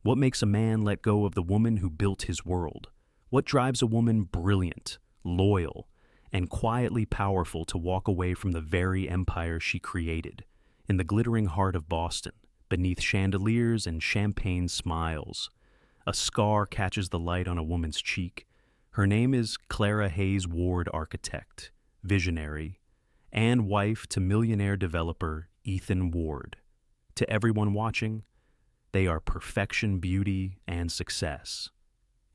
What makes a man let go of the woman who built his world? What drives a woman brilliant, loyal, and quietly powerful to walk away from the very empire she created? In the glittering heart of Boston, beneath chandeliers and champagne smiles, a scar catches the light on a woman's cheek. Her name is Clara Hayes, Ward architect, visionary, and wife to millionaire developer Ethan Ward. To everyone watching, they are perfection, beauty, and success,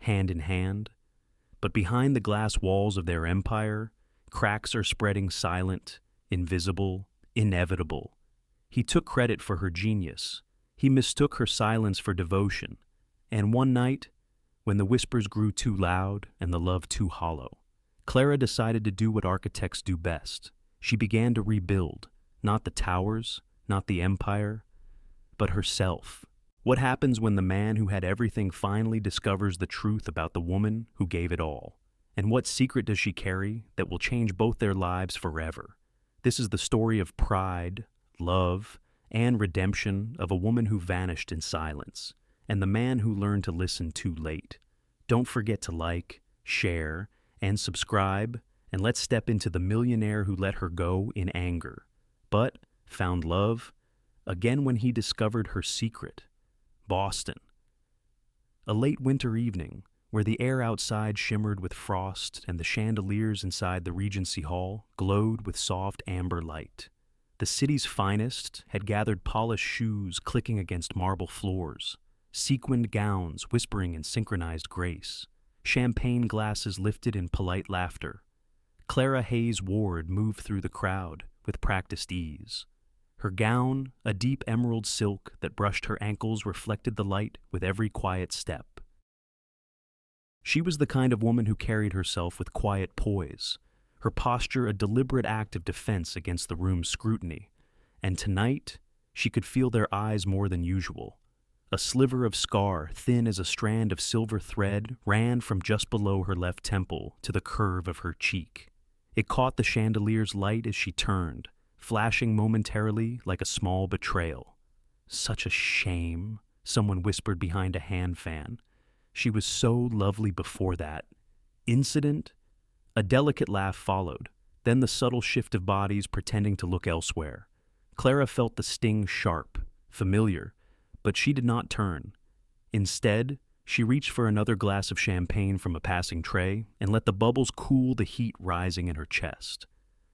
hand in hand. But behind the glass walls of their empire, cracks are spreading, silent, invisible, inevitable. He took credit for her genius. He mistook her silence for devotion. And one night, when the whispers grew too loud and the love too hollow, Clara decided to do what architects do best. She began to rebuild, not the towers, not the empire, but herself. What happens when the man who had everything finally discovers the truth about the woman who gave it all? And what secret does she carry that will change both their lives forever? This is the story of pride, love, and redemption of a woman who vanished in silence, and the man who learned to listen too late. Don't forget to like, share, and subscribe, and let's step into the millionaire who let her go in anger, but found love again when he discovered her secret. Boston. A late winter evening, where the air outside shimmered with frost and the chandeliers inside the Regency Hall glowed with soft amber light. The city's finest had gathered, polished shoes clicking against marble floors, sequined gowns whispering in synchronized grace, champagne glasses lifted in polite laughter. Clara Hayes Ward moved through the crowd with practiced ease. Her gown, a deep emerald silk that brushed her ankles, reflected the light with every quiet step. She was the kind of woman who carried herself with quiet poise, her posture a deliberate act of defense against the room's scrutiny. And tonight, she could feel their eyes more than usual. A sliver of scar, thin as a strand of silver thread, ran from just below her left temple to the curve of her cheek. It caught the chandelier's light as she turned, flashing momentarily like a small betrayal. Such a shame, someone whispered behind a hand fan. She was so lovely before that. Incident? A delicate laugh followed, then the subtle shift of bodies pretending to look elsewhere. Clara felt the sting sharp, familiar, but she did not turn. Instead, she reached for another glass of champagne from a passing tray and let the bubbles cool the heat rising in her chest.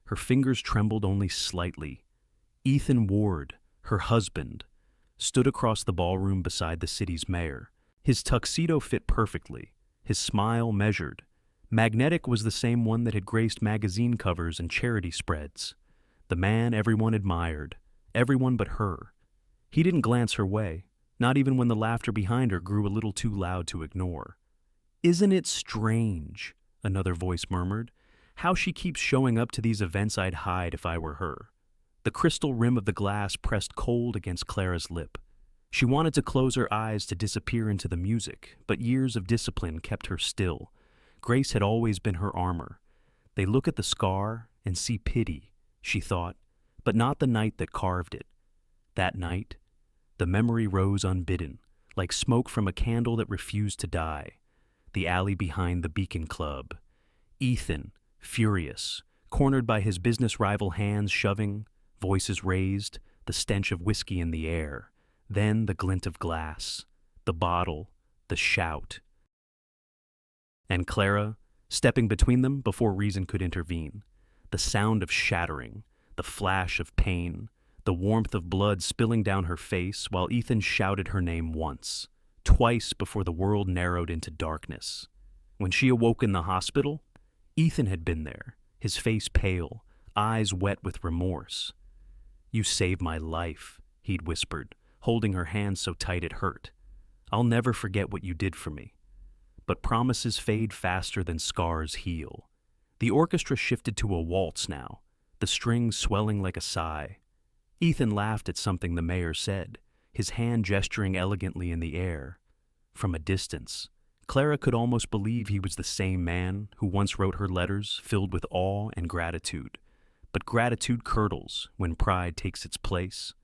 Her fingers trembled only slightly. Ethan Ward, her husband, stood across the ballroom beside the city's mayor. His tuxedo fit perfectly, his smile measured. Magnetic was the same one that had graced magazine covers and charity spreads. The man everyone admired, everyone but her. He didn't glance her way, not even when the laughter behind her grew a little too loud to ignore. "Isn't it strange," another voice murmured, "how she keeps showing up to these events? I'd hide if I were her." The crystal rim of the glass pressed cold against Clara's lip. She wanted to close her eyes to disappear into the music, but years of discipline kept her still. Grace had always been her armor. They look at the scar and see pity, she thought, but not the night that carved it. That night, the memory rose unbidden, like smoke from a candle that refused to die. The alley behind the Beacon Club. Ethan, furious, cornered by his business rival, hands shoving, voices raised, the stench of whiskey in the air. Then the glint of glass, the bottle, the shout. And Clara, stepping between them before reason could intervene. The sound of shattering, the flash of pain, the warmth of blood spilling down her face while Ethan shouted her name once, twice before the world narrowed into darkness. When she awoke in the hospital, Ethan had been there, his face pale, eyes wet with remorse. "You saved my life," he'd whispered, holding her hand so tight it hurt. "I'll never forget what you did for me." But promises fade faster than scars heal. The orchestra shifted to a waltz now, the strings swelling like a sigh. Ethan laughed at something the mayor said, his hand gesturing elegantly in the air. From a distance, Clara could almost believe he was the same man who once wrote her letters filled with awe and gratitude. But gratitude curdles when pride takes its place.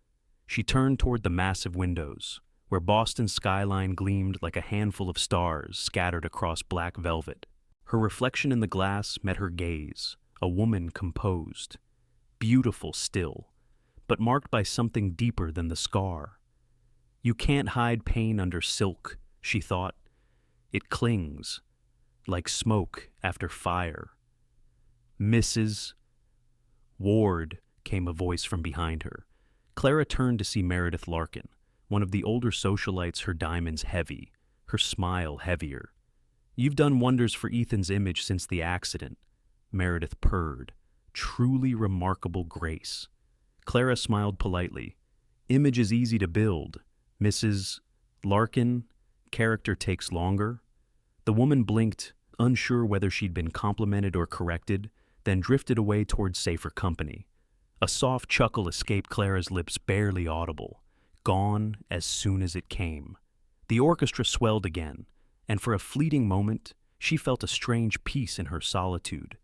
She turned toward the massive windows, where Boston's skyline gleamed like a handful of stars scattered across black velvet. Her reflection in the glass met her gaze, a woman composed, beautiful still, but marked by something deeper than the scar. You can't hide pain under silk, she thought. It clings, like smoke after fire. Mrs. Ward, came a voice from behind her. Clara turned to see Meredith Larkin, one of the older socialites, her diamonds heavy, her smile heavier. You've done wonders for Ethan's image since the accident, Meredith purred. Truly remarkable grace. Clara smiled politely. Image is easy to build. Mrs. Larkin, character takes longer. The woman blinked, unsure whether she'd been complimented or corrected, then drifted away towards safer company. A soft chuckle escaped Clara's lips, barely audible, gone as soon as it came. The orchestra swelled again, and for a fleeting moment, she felt a strange peace in her solitude.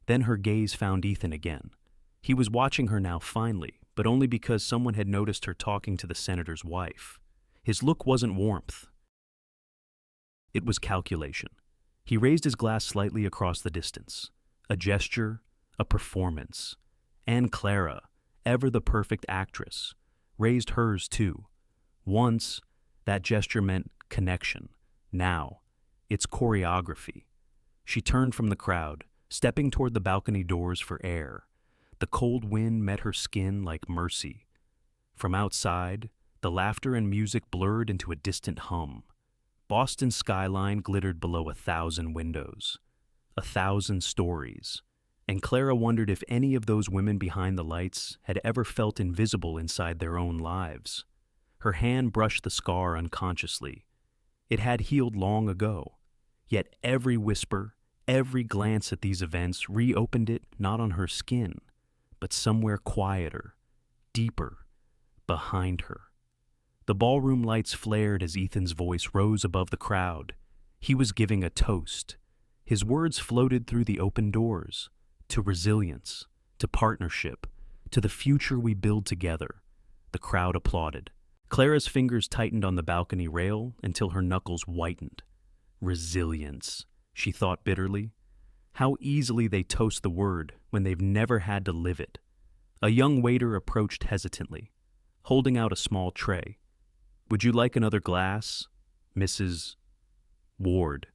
Then her gaze found Ethan again. He was watching her now finally, but only because someone had noticed her talking to the senator's wife. His look wasn't warmth. It was calculation. He raised his glass slightly across the distance. A gesture, a performance. And Clara, ever the perfect actress, raised hers too. Once, that gesture meant connection. Now, it's choreography. She turned from the crowd, stepping toward the balcony doors for air. The cold wind met her skin like mercy. From outside, the laughter and music blurred into a distant hum. Boston's skyline glittered below 1,000 windows, 1,000 stories, and Clara wondered if any of those women behind the lights had ever felt invisible inside their own lives. Her hand brushed the scar unconsciously. It had healed long ago, yet every whisper, every glance at these events reopened it not on her skin, but somewhere quieter, deeper, behind her. The ballroom lights flared as Ethan's voice rose above the crowd. He was giving a toast. His words floated through the open doors, to resilience, to partnership, to the future we build together. The crowd applauded. Clara's fingers tightened on the balcony rail until her knuckles whitened. Resilience, she thought bitterly. How easily they toast the word when they've never had to live it. A young waiter approached hesitantly, holding out a small tray. Would you like another glass, Mrs. Ward?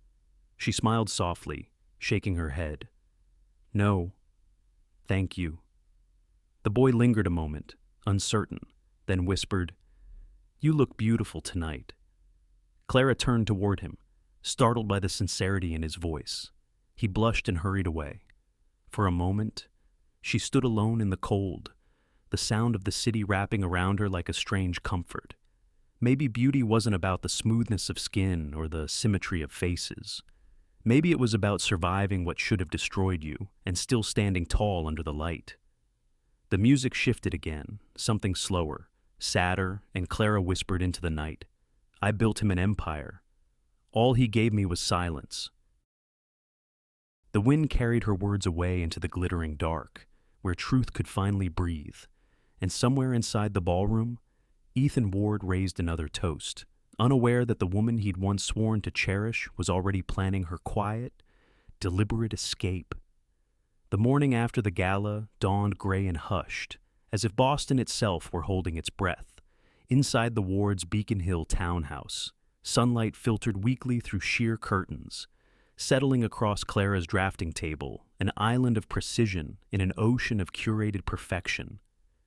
She smiled softly, shaking her head. No, thank you. The boy lingered a moment, uncertain, then whispered, You look beautiful tonight. Clara turned toward him, startled by the sincerity in his voice. He blushed and hurried away. For a moment, she stood alone in the cold, the sound of the city wrapping around her like a strange comfort. Maybe beauty wasn't about the smoothness of skin or the symmetry of faces. Maybe it was about surviving what should have destroyed you and still standing tall under the light. The music shifted again, something slower, sadder, and Clara whispered into the night, I built him an empire. All he gave me was silence. The wind carried her words away into the glittering dark, where truth could finally breathe, and somewhere inside the ballroom, Ethan Ward raised another toast, unaware that the woman he'd once sworn to cherish was already planning her quiet, deliberate escape. The morning after the gala dawned gray and hushed, as if Boston itself were holding its breath. Inside the Ward's Beacon Hill townhouse, sunlight filtered weakly through sheer curtains, settling across Clara's drafting table, an island of precision in an ocean of curated perfection.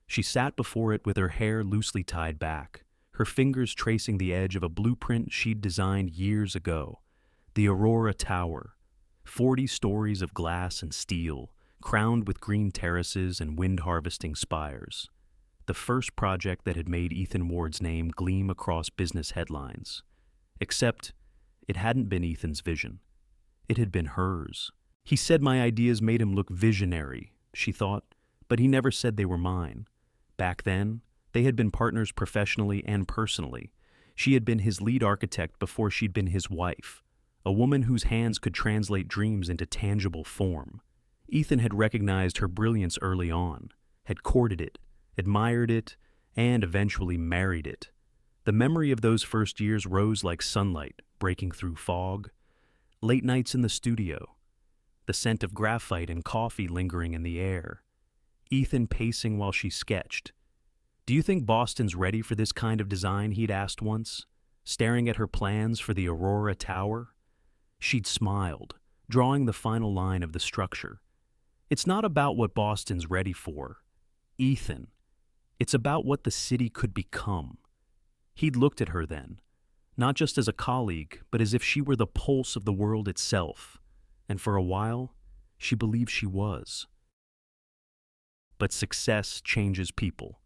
She sat before it with her hair loosely tied back, her fingers tracing the edge of a blueprint she'd designed years ago. The Aurora Tower, 40 stories of glass and steel, crowned with green terraces and wind-harvesting spires. The first project that had made Ethan Ward's name gleam across business headlines. Except, it hadn't been Ethan's vision. It had been hers. He said my ideas made him look visionary, she thought, but he never said they were mine. Back then, they had been partners professionally and personally. She had been his lead architect before she'd been his wife, a woman whose hands could translate dreams into tangible form. Ethan had recognized her brilliance early on, had courted it, admired it, and eventually married it. The memory of those first years rose like sunlight breaking through fog. Late nights in the studio, the scent of graphite and coffee lingering in the air. Ethan pacing while she sketched. "Do you think Boston's ready for this kind of design?" he'd asked once, staring at her plans for the Aurora Tower. She'd smiled, drawing the final line of the structure. "It's not about what Boston's ready for, Ethan. It's about what the city could become." He'd looked at her then, not just as a colleague, but as if she were the pulse of the world itself. And for a while, she believed she was. But success changes people.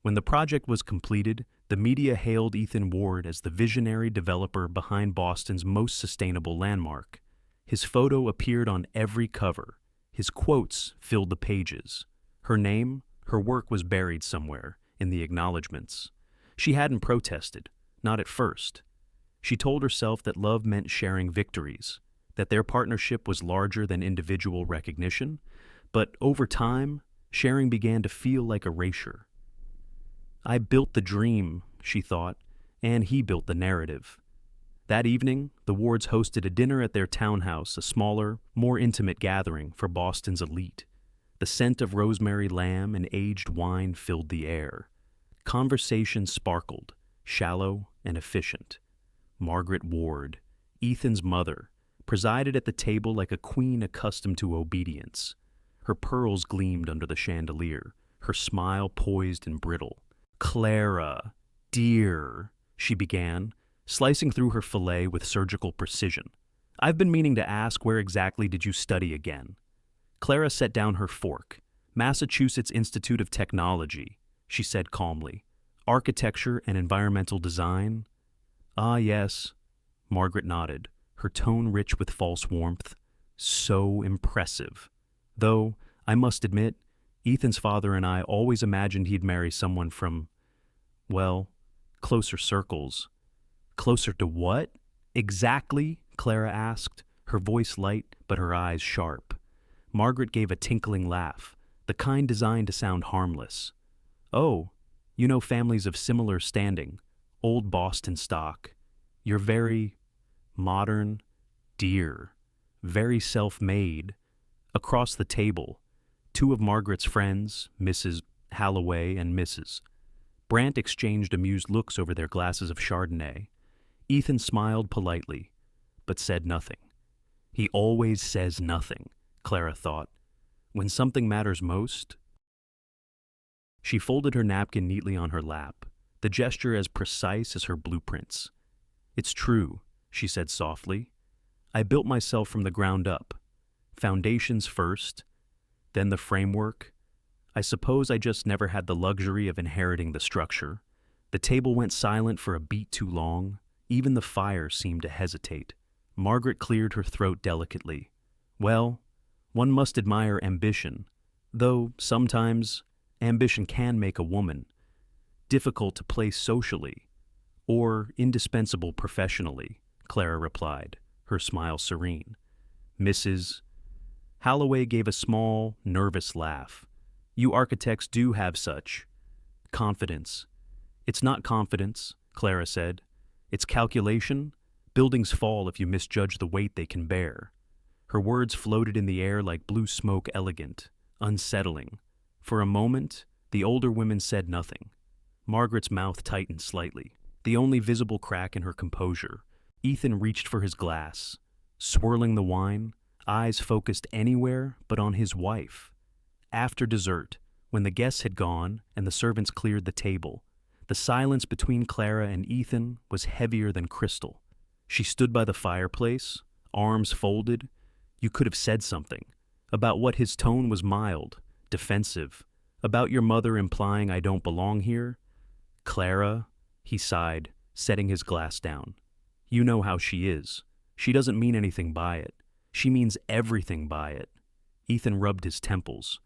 When the project was completed, the media hailed Ethan Ward as the visionary developer behind Boston's most sustainable landmark. His photo appeared on every cover. His quotes filled the pages. Her name, her work was buried somewhere in the acknowledgments. She hadn't protested, not at first. She told herself that love meant sharing victories, that their partnership was larger than individual recognition, but over time, sharing began to feel like erasure. "I built the dream," she thought, "and he built the narrative." That evening, the Wards hosted a dinner at their townhouse, a smaller, more intimate gathering for Boston's elite. The scent of rosemary lamb and aged wine filled the air. Conversation sparkled, shallow and efficient. Margaret Ward, Ethan's mother, presided at the table like a queen accustomed to obedience. Her pearls gleamed under the chandelier, her smile poised and brittle. "Clara, dear," she began, slicing through her fillet with surgical precision. "I've been meaning to ask, where exactly did you study again?" Clara set down her fork. "Massachusetts Institute of Technology," she said calmly. "Architecture and environmental design?" "Ah, yes." Margaret nodded, her tone rich with false warmth. "So impressive. Though, I must admit, Ethan's father and I always imagined he'd marry someone from, well, closer circles." "Closer to what? Exactly?" Clara asked, her voice light but her eyes sharp. Margaret gave a tinkling laugh, the kind designed to sound harmless. "Oh, you know families of similar standing, old Boston stock. You're very modern, dear, very self-made." Across the table, two of Margaret's friends, Mrs. Halloway and Mrs. Brandt, exchanged amused looks over their glasses of Chardonnay. Ethan smiled politely, but said nothing. He always says nothing, Clara thought. When something matters most. She folded her napkin neatly on her lap, the gesture as precise as her blueprints. "It's true," she said softly. "I built myself from the ground up. Foundations first, then the framework. I suppose I just never had the luxury of inheriting the structure." The table went silent for a beat too long. Even the fire seemed to hesitate. Margaret cleared her throat delicately. "Well, one must admire ambition, though sometimes ambition can make a woman difficult to place socially or indispensable professionally," Clara replied, her smile serene. Mrs. Halloway gave a small, nervous laugh. "You architects do have such confidence." "It's not confidence," Clara said. "It's calculation. Buildings fall if you misjudge the weight they can bear." Her words floated in the air like blue smoke, elegant, unsettling. For a moment, the older women said nothing. Margaret's mouth tightened slightly, the only visible crack in her composure. Ethan reached for his glass, swirling the wine, eyes focused anywhere but on his wife. After dessert, when the guests had gone and the servants cleared the table, the silence between Clara and Ethan was heavier than crystal. She stood by the fireplace, arms folded. You could have said something about what his tone was mild, defensive, about your mother implying I don't belong here. "Clara," he sighed, setting his glass down. "You know how she is. She doesn't mean anything by it. She means everything by it." Ethan rubbed his temples.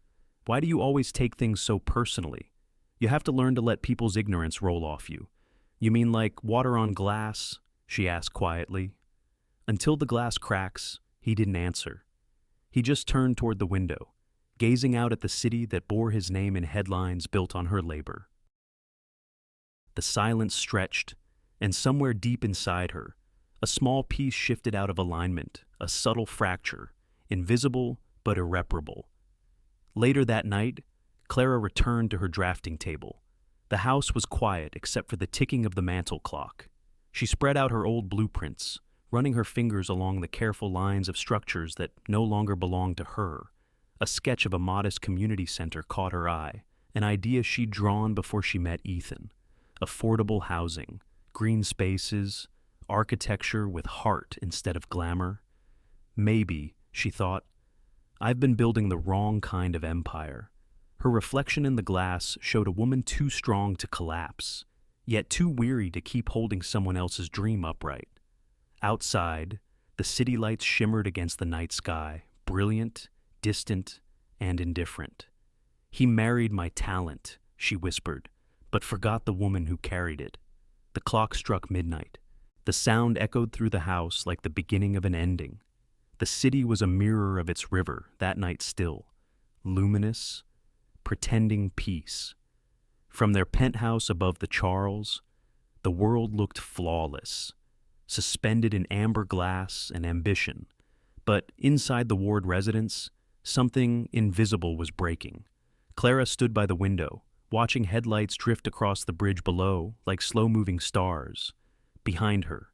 "Why do you always take things so personally? You have to learn to let people's ignorance roll off you." "You mean like water on glass?" she asked quietly. Until the glass cracks, he didn't answer. He just turned toward the window, gazing out at the city that bore his name in headlines built on her labor. The silence stretched, and somewhere deep inside her, a small piece shifted out of alignment, a subtle fracture, invisible but irreparable. Later that night, Clara returned to her drafting table. The house was quiet except for the ticking of the mantel clock. She spread out her old blueprints, running her fingers along the careful lines of structures that no longer belonged to her. A sketch of a modest community center caught her eye, an idea she'd drawn before she met Ethan. Affordable housing, green spaces, architecture with heart instead of glamour. Maybe, she thought, I've been building the wrong kind of empire. Her reflection in the glass showed a woman too strong to collapse, yet too weary to keep holding someone else's dream upright. Outside, the city lights shimmered against the night sky, brilliant, distant, and indifferent. He married my talent, she whispered, but forgot the woman who carried it. The clock struck midnight. The sound echoed through the house like the beginning of an ending. The city was a mirror of its river, that night still, luminous, pretending peace. From their penthouse above the Charles, the world looked flawless, suspended in amber glass and ambition. But inside the Ward residence, something invisible was breaking. Clara stood by the window, watching headlights drift across the bridge below like slow-moving stars. Behind her,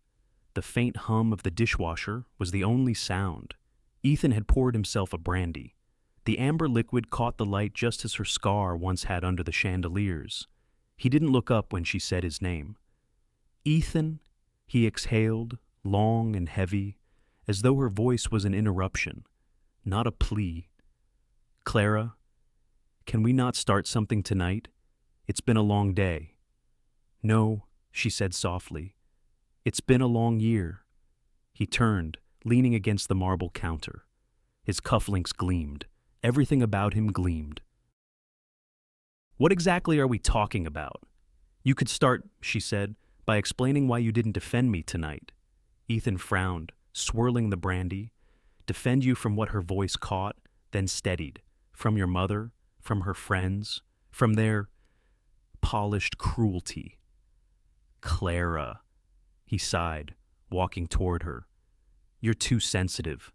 the faint hum of the dishwasher was the only sound. Ethan had poured himself a brandy. The amber liquid caught the light just as her scar once had under the chandeliers. He didn't look up when she said his name. Ethan, he exhaled, long and heavy, as though her voice was an interruption, not a plea. Clara, can we not start something tonight? It's been a long day. No, she said softly. It's been a long year. He turned, leaning against the marble counter. His cufflinks gleamed. Everything about him gleamed. What exactly are we talking about? You could start, she said, by explaining why you didn't defend me tonight. Ethan frowned, swirling the brandy. Defend you from what her voice caught, then steadied. From your mother, from her friends, from their polished cruelty. Clara, he sighed, walking toward her. You're too sensitive.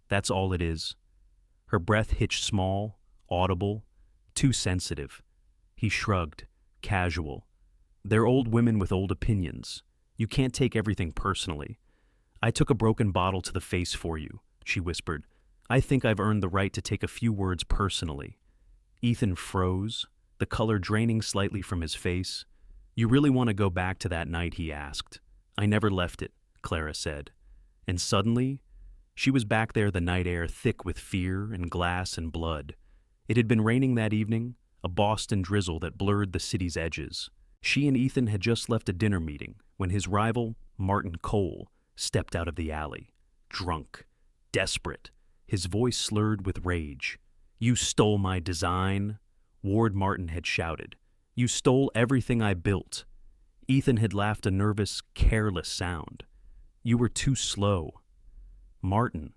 That's all it is. Her breath hitched small, audible, too sensitive. He shrugged, casual. They're old women with old opinions. You can't take everything personally. I took a broken bottle to the face for you, she whispered. I think I've earned the right to take a few words personally. Ethan froze, the color draining slightly from his face. You really want to go back to that night, he asked. I never left it, Clara said. And suddenly, she was back there, the night air thick with fear and glass and blood. It had been raining that evening, a Boston drizzle that blurred the city's edges. She and Ethan had just left a dinner meeting when his rival, Martin Cole, stepped out of the alley, drunk, desperate, his voice slurred with rage. You stole my design, Ward Martin had shouted. You stole everything I built. Ethan had laughed a nervous, careless sound. You were too slow. Martin.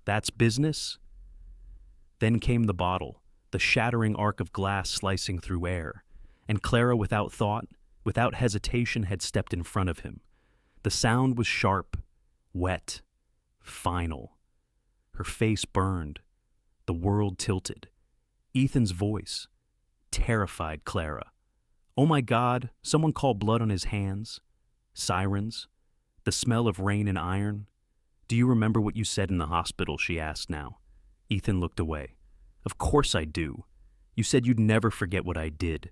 That's business? Then came the bottle, the shattering arc of glass slicing through air, and Clara, without thought, without hesitation, had stepped in front of him. The sound was sharp, wet, final. Her face burned. The world tilted. Ethan's voice terrified Clara. Oh my God, someone call blood on his hands. Sirens. The smell of rain and iron. Do you remember what you said in the hospital, she asked now. Ethan looked away. Of course I do. You said you'd never forget what I did,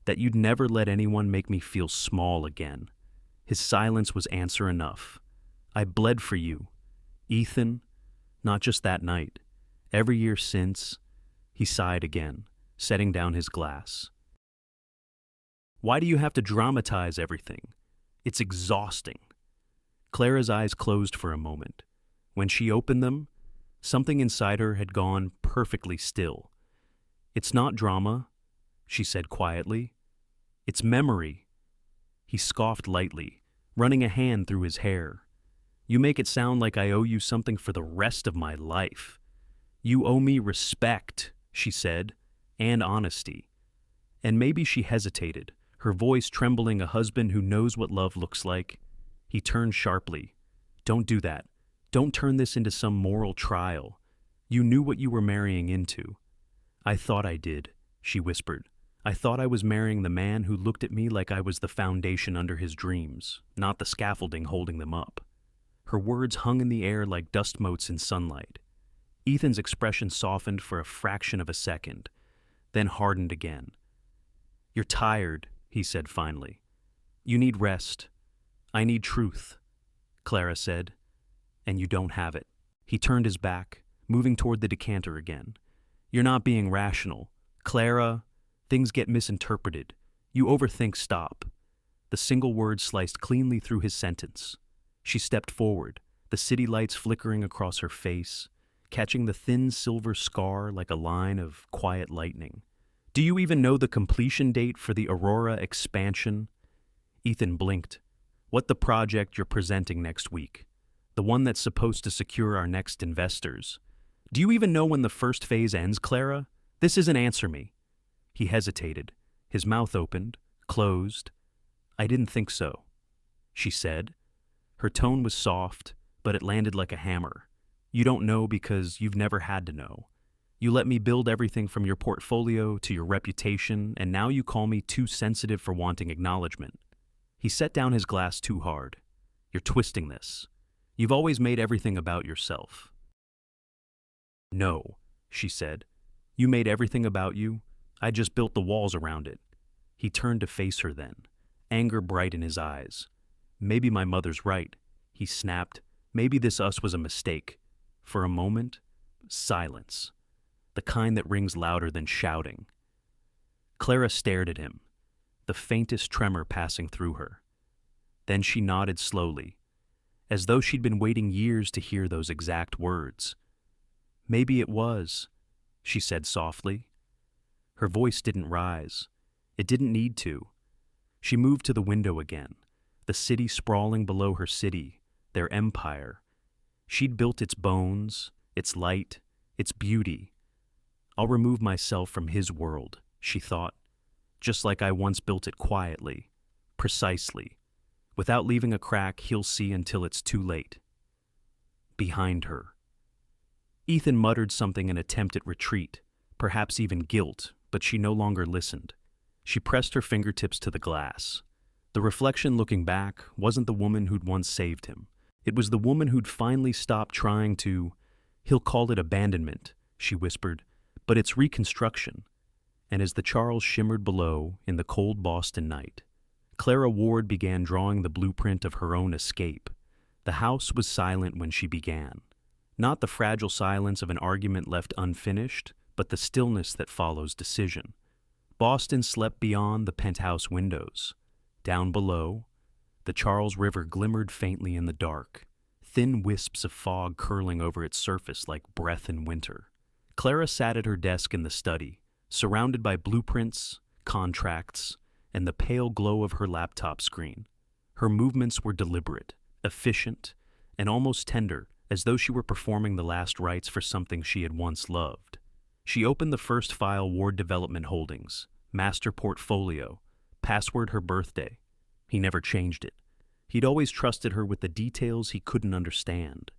that you'd never let anyone make me feel small again. His silence was answer enough. I bled for you. Ethan, not just that night. Every year since, he sighed again, setting down his glass. Why do you have to dramatize everything? It's exhausting. Clara's eyes closed for a moment. When she opened them, something inside her had gone perfectly still. It's not drama, she said quietly. It's memory. He scoffed lightly, running a hand through his hair. You make it sound like I owe you something for the rest of my life. You owe me respect, she said, and honesty. And maybe she hesitated, her voice trembling, a husband who knows what love looks like. He turned sharply. Don't do that. Don't turn this into some moral trial. You knew what you were marrying into. I thought I did, she whispered. I thought I was marrying the man who looked at me like I was the foundation under his dreams, not the scaffolding holding them up. Her words hung in the air like dust motes in sunlight. Ethan's expression softened for a fraction of a second, then hardened again. You're tired, he said finally. You need rest. I need truth, Clara said, and you don't have it. He turned his back, moving toward the decanter again. You're not being rational. Clara, things get misinterpreted. You overthink. Stop. The single word sliced cleanly through his sentence. She stepped forward, the city lights flickering across her face, catching the thin silver scar like a line of quiet lightning. Do you even know the completion date for the Aurora expansion? Ethan blinked. What, the project you're presenting next week? The one that's supposed to secure our next investors? Do you even know when the first phase ends, Clara? This isn't answer me. He hesitated. His mouth opened, closed. I didn't think so, she said. Her tone was soft, but it landed like a hammer. You don't know because you've never had to know. You let me build everything from your portfolio to your reputation, and now you call me too sensitive for wanting acknowledgement. He set down his glass too hard. You're twisting this. You've always made everything about yourself. No, she said. You made everything about you. I just built the walls around it. He turned to face her then, anger bright in his eyes. Maybe my mother's right, he snapped. Maybe this us was a mistake. For a moment, silence. The kind that rings louder than shouting. Clara stared at him, the faintest tremor passing through her. Then she nodded slowly, as though she'd been waiting years to hear those exact words. Maybe it was, she said softly. Her voice didn't rise. It didn't need to. She moved to the window again, the city sprawling below her city, their empire. She'd built its bones, its light, its beauty. I'll remove myself from his world, she thought, just like I once built it quietly, precisely. Without leaving a crack he'll see until it's too late. Behind her. Ethan muttered something in attempt at retreat, perhaps even guilt, but she no longer listened. She pressed her fingertips to the glass. The reflection looking back wasn't the woman who'd once saved him. It was the woman who'd finally stopped trying to... He'll call it abandonment, she whispered, but it's reconstruction. And as the Charles shimmered below in the cold Boston night, Clara Ward began drawing the blueprint of her own escape. The house was silent when she began. Not the fragile silence of an argument left unfinished, but the stillness that follows decision. Boston slept beyond the penthouse windows. Down below, the Charles River glimmered faintly in the dark, thin wisps of fog curling over its surface like breath in winter. Clara sat at her desk in the study, surrounded by blueprints, contracts, and the pale glow of her laptop screen. Her movements were deliberate, efficient, and almost tender, as though she were performing the last rites for something she had once loved. She opened the first file, Ward Development Holdings, Master Portfolio, password her birthday. He never changed it. He'd always trusted her with the details he couldn't understand.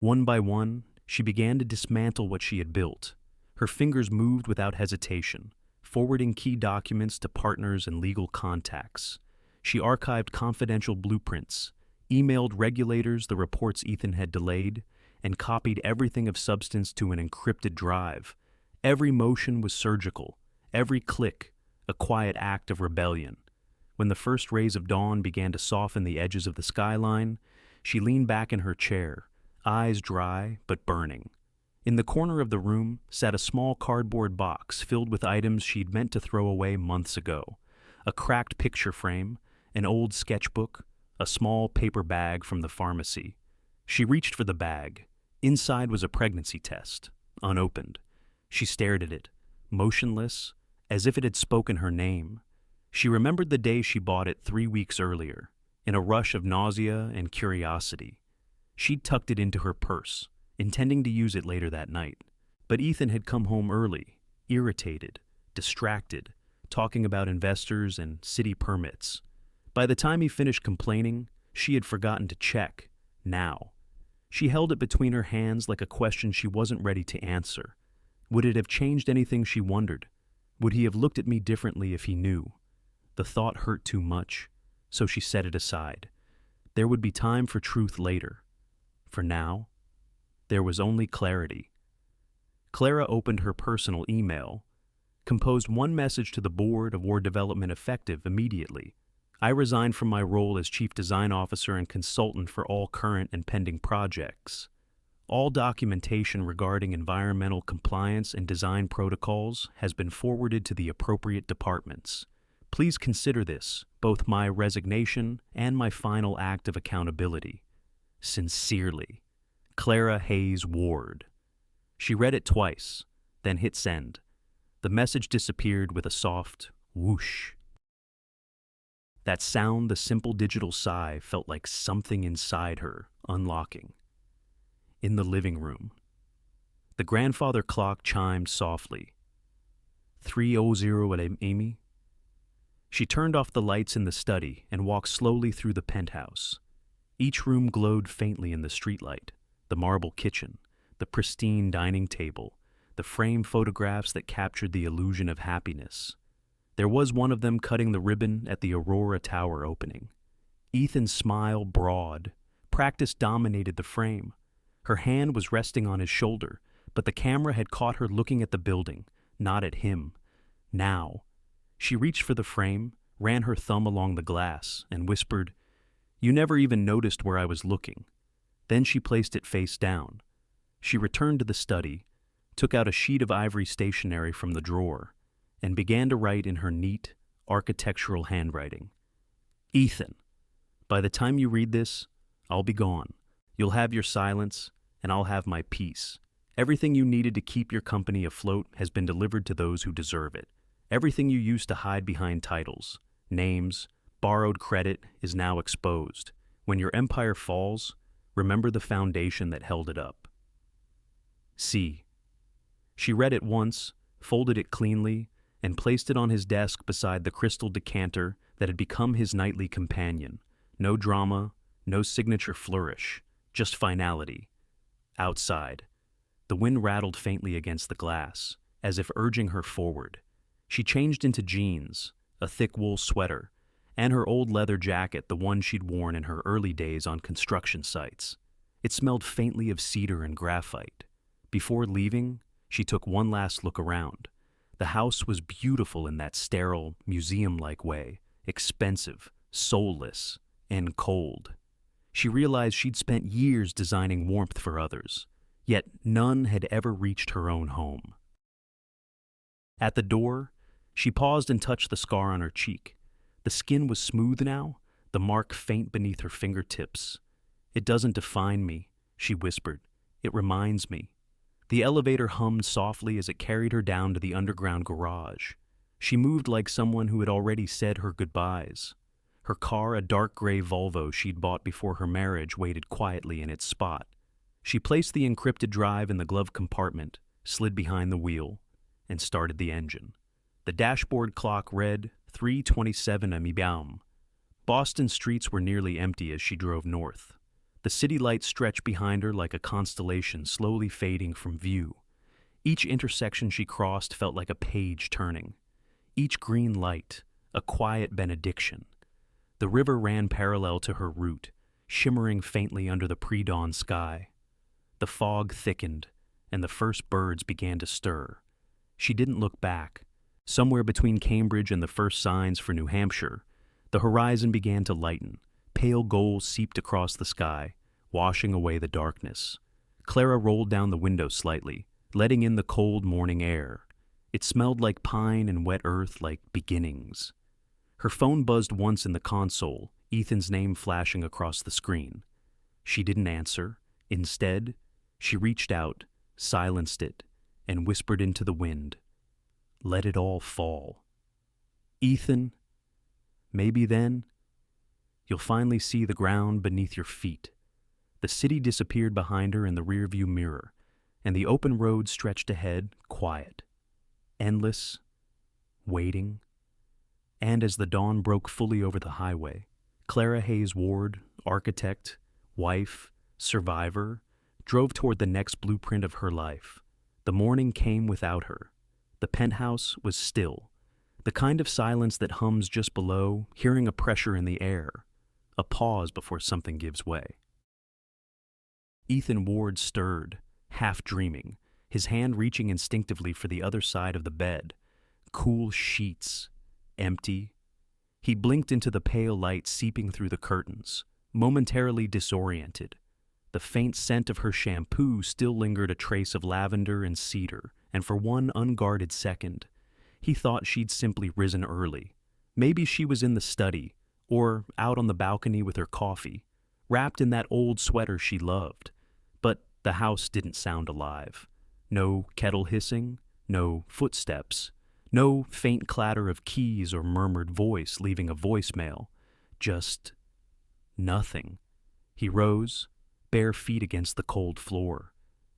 One by one, she began to dismantle what she had built. Her fingers moved without hesitation, forwarding key documents to partners and legal contacts. She archived confidential blueprints, emailed regulators the reports Ethan had delayed, and copied everything of substance to an encrypted drive. Every motion was surgical, every click a quiet act of rebellion. When the first rays of dawn began to soften the edges of the skyline, she leaned back in her chair, eyes dry but burning. In the corner of the room sat a small cardboard box filled with items she'd meant to throw away months ago. A cracked picture frame, an old sketchbook, a small paper bag from the pharmacy. She reached for the bag. Inside was a pregnancy test, unopened. She stared at it, motionless, as if it had spoken her name. She remembered the day she bought it 3 weeks earlier, in a rush of nausea and curiosity. She'd tucked it into her purse, intending to use it later that night. But Ethan had come home early, irritated, distracted, talking about investors and city permits. By the time he finished complaining, she had forgotten to check. Now. She held it between her hands like a question she wasn't ready to answer. Would it have changed anything, she wondered? Would he have looked at me differently if he knew? The thought hurt too much, so she set it aside. There would be time for truth later. For now, there was only clarity. Clara opened her personal email, composed one message to the board of War Development effective immediately. I resigned from my role as Chief Design Officer and consultant for all current and pending projects. All documentation regarding environmental compliance and design protocols has been forwarded to the appropriate departments. Please consider this, both my resignation and my final act of accountability. Sincerely, Clara Hayes Ward. She read it twice, then hit send. The message disappeared with a soft whoosh. That sound, the simple digital sigh, felt like something inside her unlocking. In the living room, the grandfather clock chimed softly. 3:00 Amy. She turned off the lights in the study and walked slowly through the penthouse. Each room glowed faintly in the streetlight: the marble kitchen, the pristine dining table, the framed photographs that captured the illusion of happiness. There was one of them cutting the ribbon at the Aurora Tower opening. Ethan's smile, broad, practice dominated the frame. Her hand was resting on his shoulder, but the camera had caught her looking at the building, not at him. Now, she reached for the frame, ran her thumb along the glass, and whispered, "You never even noticed where I was looking." Then she placed it face down. She returned to the study, took out a sheet of ivory stationery from the drawer, and began to write in her neat, architectural handwriting. "Ethan, by the time you read this, I'll be gone. You'll have your silence, and I'll have my peace. Everything you needed to keep your company afloat has been delivered to those who deserve it. Everything you used to hide behind titles, names, borrowed credit is now exposed. When your empire falls, remember the foundation that held it up." See. She read it once, folded it cleanly, and placed it on his desk beside the crystal decanter that had become his nightly companion. No drama, no signature flourish, just finality. Outside, the wind rattled faintly against the glass, as if urging her forward. She changed into jeans, a thick wool sweater, and her old leather jacket, the one she'd worn in her early days on construction sites. It smelled faintly of cedar and graphite. Before leaving, she took one last look around. The house was beautiful in that sterile, museum-like way, expensive, soulless, and cold. She realized she'd spent years designing warmth for others, yet none had ever reached her own home. At the door, she paused and touched the scar on her cheek. The skin was smooth now, the mark faint beneath her fingertips. "It doesn't define me," she whispered. "It reminds me." The elevator hummed softly as it carried her down to the underground garage. She moved like someone who had already said her goodbyes. Her car, a dark gray Volvo she'd bought before her marriage, waited quietly in its spot. She placed the encrypted drive in the glove compartment, slid behind the wheel, and started the engine. The dashboard clock read 3:27 am. Boston streets were nearly empty as she drove north. The city lights stretched behind her like a constellation slowly fading from view. Each intersection she crossed felt like a page turning. Each green light, a quiet benediction. The river ran parallel to her route, shimmering faintly under the pre-dawn sky. The fog thickened, and the first birds began to stir. She didn't look back. Somewhere between Cambridge and the first signs for New Hampshire, the horizon began to lighten. Pale gold seeped across the sky, washing away the darkness. Clara rolled down the window slightly, letting in the cold morning air. It smelled like pine and wet earth, like beginnings. Her phone buzzed once in the console, Ethan's name flashing across the screen. She didn't answer. Instead, she reached out, silenced it, and whispered into the wind, "Let it all fall. Ethan, maybe then you'll finally see the ground beneath your feet." The city disappeared behind her in the rearview mirror, and the open road stretched ahead, quiet, endless, waiting. And as the dawn broke fully over the highway, Clara Hayes Ward, architect, wife, survivor, drove toward the next blueprint of her life. The morning came without her. The penthouse was still, the kind of silence that hums just below, hearing a pressure in the air, a pause before something gives way. Ethan Ward stirred, half dreaming, his hand reaching instinctively for the other side of the bed. Cool sheets, empty. He blinked into the pale light seeping through the curtains, momentarily disoriented. The faint scent of her shampoo still lingered, a trace of lavender and cedar, and for one unguarded second, he thought she'd simply risen early. Maybe she was in the study, or out on the balcony with her coffee, wrapped in that old sweater she loved. But the house didn't sound alive. No kettle hissing, no footsteps, no faint clatter of keys or murmured voice leaving a voicemail. Just nothing. He rose, bare feet against the cold floor,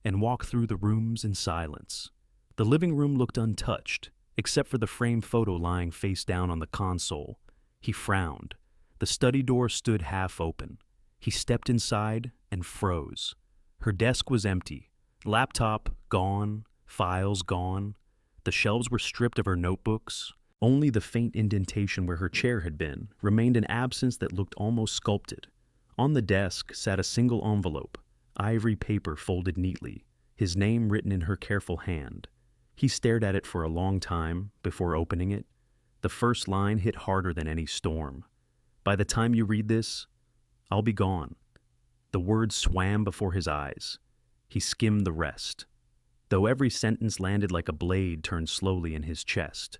and walked through the rooms in silence. The living room looked untouched, except for the framed photo lying face down on the console. He frowned. The study door stood half open. He stepped inside and froze. Her desk was empty. Laptop gone, files gone. The shelves were stripped of her notebooks. Only the faint indentation where her chair had been remained, an absence that looked almost sculpted. On the desk sat a single envelope, ivory paper folded neatly, his name written in her careful hand. He stared at it for a long time before opening it. The first line hit harder than any storm. By the time you read this, I'll be gone. The words swam before his eyes. He skimmed the rest, though every sentence landed like a blade turned slowly in his chest.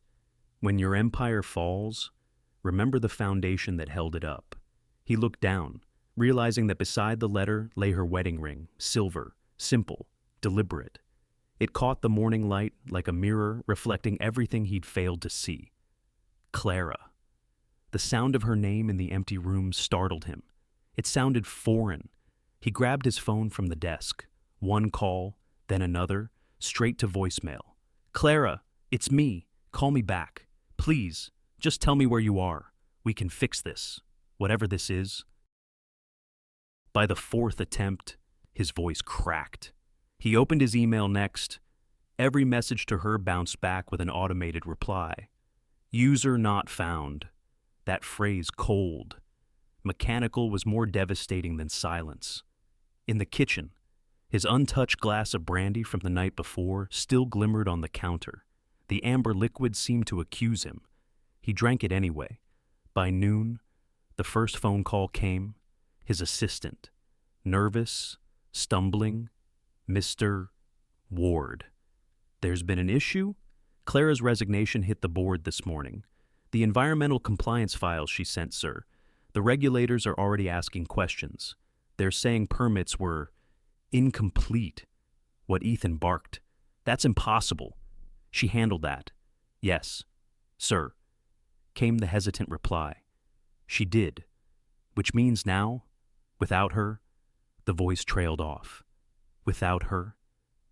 When your empire falls, remember the foundation that held it up. He looked down, realizing that beside the letter lay her wedding ring, silver, simple, deliberate. It caught the morning light like a mirror, reflecting everything he'd failed to see. Clara. The sound of her name in the empty room startled him. It sounded foreign. He grabbed his phone from the desk. One call, then another, straight to voicemail. Clara, it's me. Call me back. Please, just tell me where you are. We can fix this, whatever this is. By the fourth attempt, his voice cracked. He opened his email next. Every message to her bounced back with an automated reply. User not found. That phrase cold. Mechanical was more devastating than silence. In the kitchen, his untouched glass of brandy from the night before still glimmered on the counter. The amber liquid seemed to accuse him. He drank it anyway. By noon, the first phone call came. His assistant. Nervous, stumbling. Mr. Ward. There's been an issue? Clara's resignation hit the board this morning. The environmental compliance files she sent, sir. The regulators are already asking questions. They're saying permits were incomplete. What Ethan barked. That's impossible. She handled that. Yes, sir, came the hesitant reply. She did. Which means now, without her, the voice trailed off. Without her,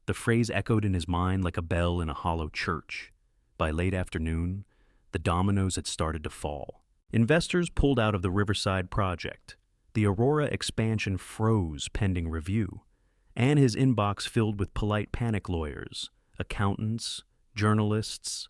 the phrase echoed in his mind like a bell in a hollow church. By late afternoon, the dominoes had started to fall. Investors pulled out of the Riverside project. The Aurora expansion froze pending review, and his inbox filled with polite panic lawyers, accountants, journalists.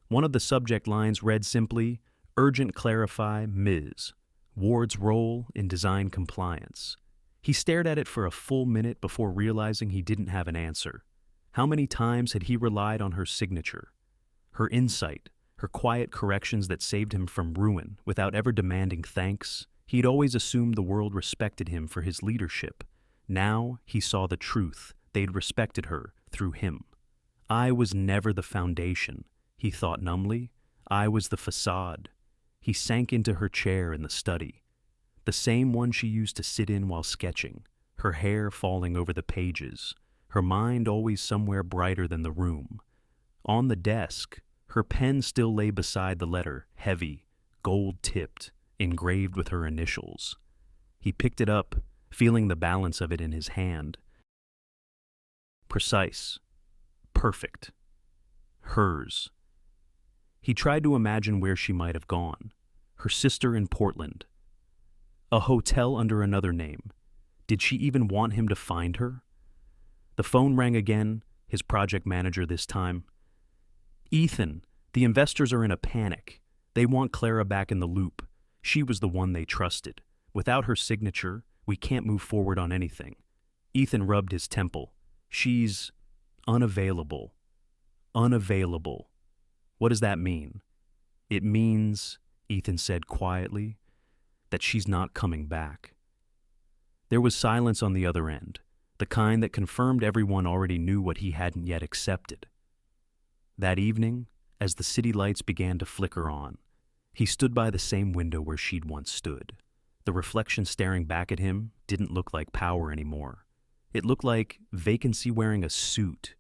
One of the subject lines read simply, "Urgent clarify Ms. Ward's role in design compliance." He stared at it for a full minute before realizing he didn't have an answer. How many times had he relied on her signature? Her insight, her quiet corrections that saved him from ruin without ever demanding thanks. He'd always assumed the world respected him for his leadership. Now he saw the truth. They'd respected her through him. I was never the foundation, he thought numbly. I was the facade. He sank into her chair in the study, the same one she used to sit in while sketching, her hair falling over the pages, her mind always somewhere brighter than the room. On the desk, her pen still lay beside the letter, heavy, gold-tipped, engraved with her initials. He picked it up, feeling the balance of it in his hand. Precise. Perfect. Hers. He tried to imagine where she might have gone. Her sister in Portland. A hotel under another name. Did she even want him to find her? The phone rang again, his project manager this time. Ethan, the investors are in a panic. They want Clara back in the loop. She was the one they trusted. Without her signature, we can't move forward on anything. Ethan rubbed his temple. She's unavailable. Unavailable. What does that mean? It means, Ethan said quietly, that she's not coming back. There was silence on the other end, the kind that confirmed everyone already knew what he hadn't yet accepted. That evening, as the city lights began to flicker on, he stood by the same window where she'd once stood. The reflection staring back at him didn't look like power anymore. It looked like vacancy wearing a suit.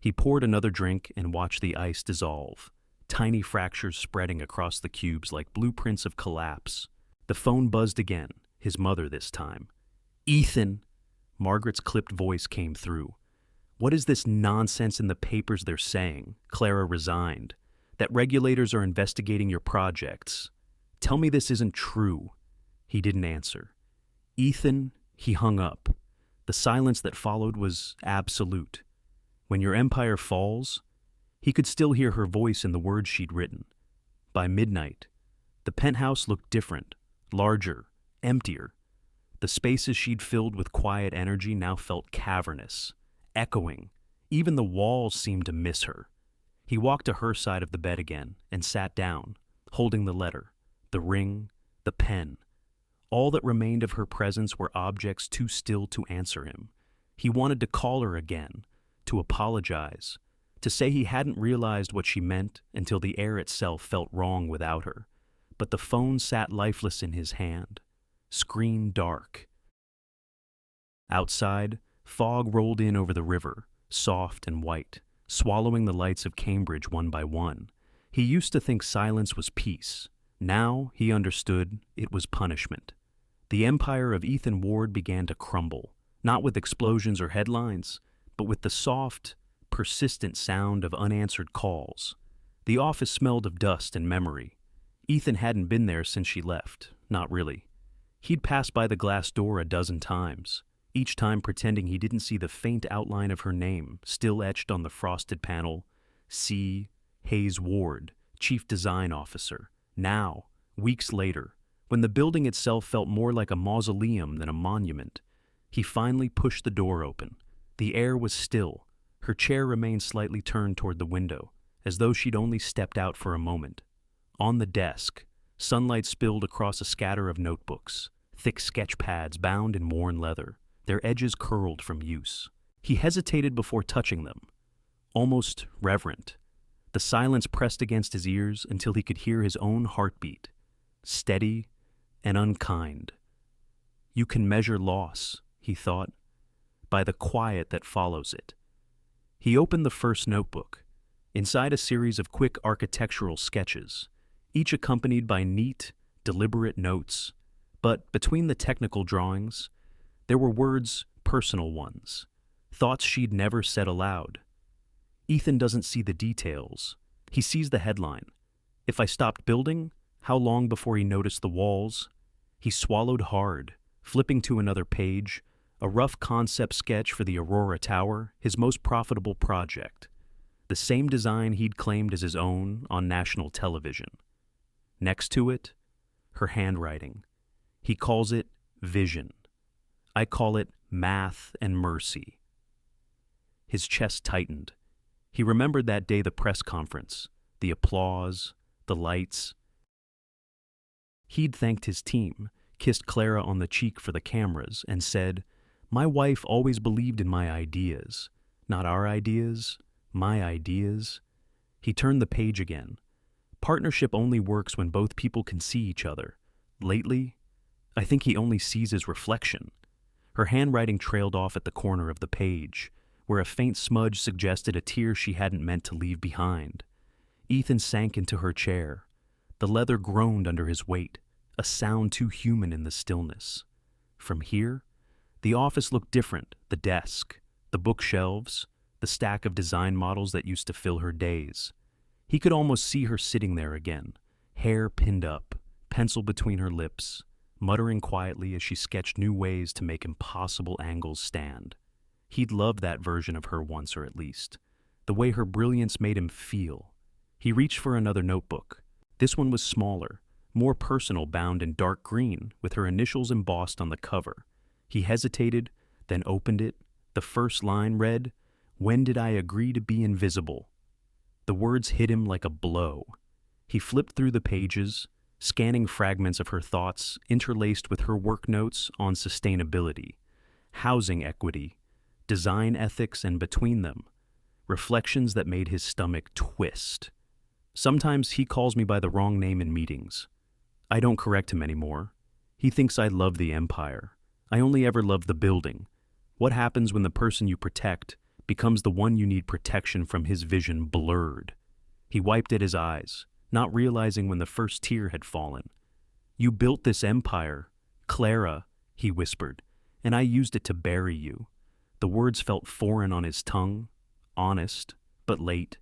He poured another drink and watched the ice dissolve, tiny fractures spreading across the cubes like blueprints of collapse. The phone buzzed again, his mother this time. Ethan! Margaret's clipped voice came through. What is this nonsense in the papers they're saying? Clara resigned. That regulators are investigating your projects. Tell me this isn't true. He didn't answer. Ethan, he hung up. The silence that followed was absolute. When your empire falls, he could still hear her voice in the words she'd written. By midnight, the penthouse looked different, larger, emptier. The spaces she'd filled with quiet energy now felt cavernous, echoing. Even the walls seemed to miss her. He walked to her side of the bed again and sat down, holding the letter, the ring, the pen. All that remained of her presence were objects too still to answer him. He wanted to call her again, to apologize, to say he hadn't realized what she meant until the air itself felt wrong without her. But the phone sat lifeless in his hand, screen dark. Outside, fog rolled in over the river, soft and white, swallowing the lights of Cambridge one by one. He used to think silence was peace. Now he understood it was punishment. The empire of Ethan Ward began to crumble, not with explosions or headlines, but with the soft, persistent sound of unanswered calls. The office smelled of dust and memory. Ethan hadn't been there since she left, not really. He'd passed by the glass door a dozen times, each time pretending he didn't see the faint outline of her name still etched on the frosted panel. C. Hayes Ward, Chief Design Officer. Now, weeks later, when the building itself felt more like a mausoleum than a monument, he finally pushed the door open. The air was still. Her chair remained slightly turned toward the window, as though she'd only stepped out for a moment. On the desk, sunlight spilled across a scatter of notebooks, thick sketch pads bound in worn leather, their edges curled from use. He hesitated before touching them, almost reverent. The silence pressed against his ears until he could hear his own heartbeat, steady and unkind. You can measure loss, he thought, by the quiet that follows it. He opened the first notebook, inside a series of quick architectural sketches, each accompanied by neat, deliberate notes. But between the technical drawings, there were words, personal ones, thoughts she'd never said aloud. Ethan doesn't see the details. He sees the headline. If I stopped building, how long before he noticed the walls? He swallowed hard, flipping to another page, a rough concept sketch for the Aurora Tower, his most profitable project. The same design he'd claimed as his own on national television. Next to it, her handwriting. He calls it vision. I call it math and mercy. His chest tightened. He remembered that day, the press conference, the applause, the lights. He'd thanked his team, kissed Clara on the cheek for the cameras, and said, "My wife always believed in my ideas. Not our ideas, my ideas." He turned the page again. Partnership only works when both people can see each other. Lately, I think he only sees his reflection. Her handwriting trailed off at the corner of the page, where a faint smudge suggested a tear she hadn't meant to leave behind. Ethan sank into her chair. The leather groaned under his weight, a sound too human in the stillness. From here, the office looked different, the desk, the bookshelves, the stack of design models that used to fill her days. He could almost see her sitting there again, hair pinned up, pencil between her lips, muttering quietly as she sketched new ways to make impossible angles stand. He'd loved that version of her once, or at least the way her brilliance made him feel. He reached for another notebook. This one was smaller, more personal, bound in dark green, with her initials embossed on the cover. He hesitated, then opened it. The first line read, "When did I agree to be invisible?" The words hit him like a blow. He flipped through the pages, scanning fragments of her thoughts interlaced with her work notes on sustainability, housing equity, design ethics, and between them, reflections that made his stomach twist. Sometimes he calls me by the wrong name in meetings. I don't correct him anymore. He thinks I love the empire. I only ever love the building. What happens when the person you protect becomes the one you need protection from? His vision blurred. He wiped at his eyes, not realizing when the first tear had fallen. "You built this empire, Clara," he whispered, "and I used it to bury you." The words felt foreign on his tongue, honest, but late.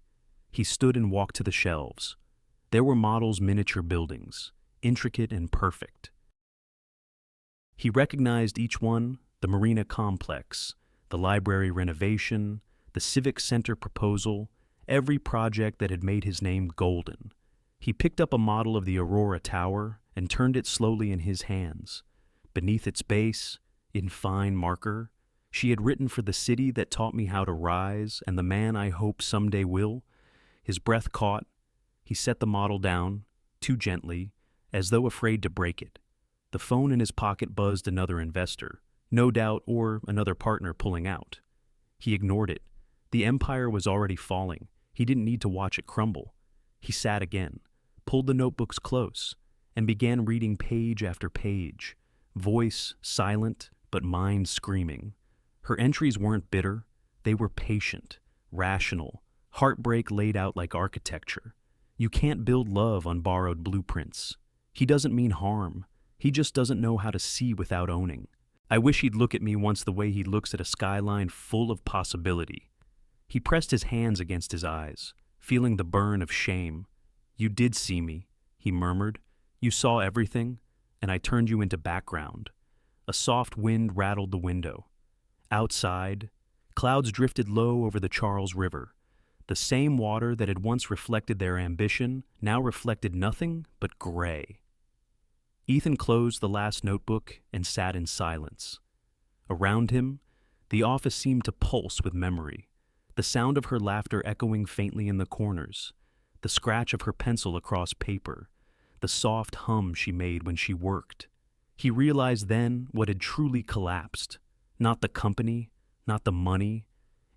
He stood and walked to the shelves. There were models' miniature buildings, intricate and perfect. He recognized each one: the marina complex, the library renovation, the civic center proposal, every project that had made his name golden. He picked up a model of the Aurora Tower and turned it slowly in his hands. Beneath its base, in fine marker, she had written, "For the city that taught me how to rise, and the man I hope someday will." His breath caught. He set the model down, too gently, as though afraid to break it. The phone in his pocket buzzed. Another investor, no doubt, or another partner pulling out. He ignored it. The empire was already falling. He didn't need to watch it crumble. He sat again, pulled the notebooks close, and began reading page after page, voice silent but mind screaming. Her entries weren't bitter. They were patient, rational, heartbreak laid out like architecture. You can't build love on borrowed blueprints. He doesn't mean harm. He just doesn't know how to see without owning. I wish he'd look at me once the way he looks at a skyline full of possibility. He pressed his hands against his eyes, feeling the burn of shame. "You did see me," he murmured. "You saw everything, and I turned you into background." A soft wind rattled the window. Outside, clouds drifted low over the Charles River. The same water that had once reflected their ambition now reflected nothing but gray. Ethan closed the last notebook and sat in silence. Around him, the office seemed to pulse with memory, the sound of her laughter echoing faintly in the corners, the scratch of her pencil across paper, the soft hum she made when she worked. He realized then what had truly collapsed. Not the company, not the money.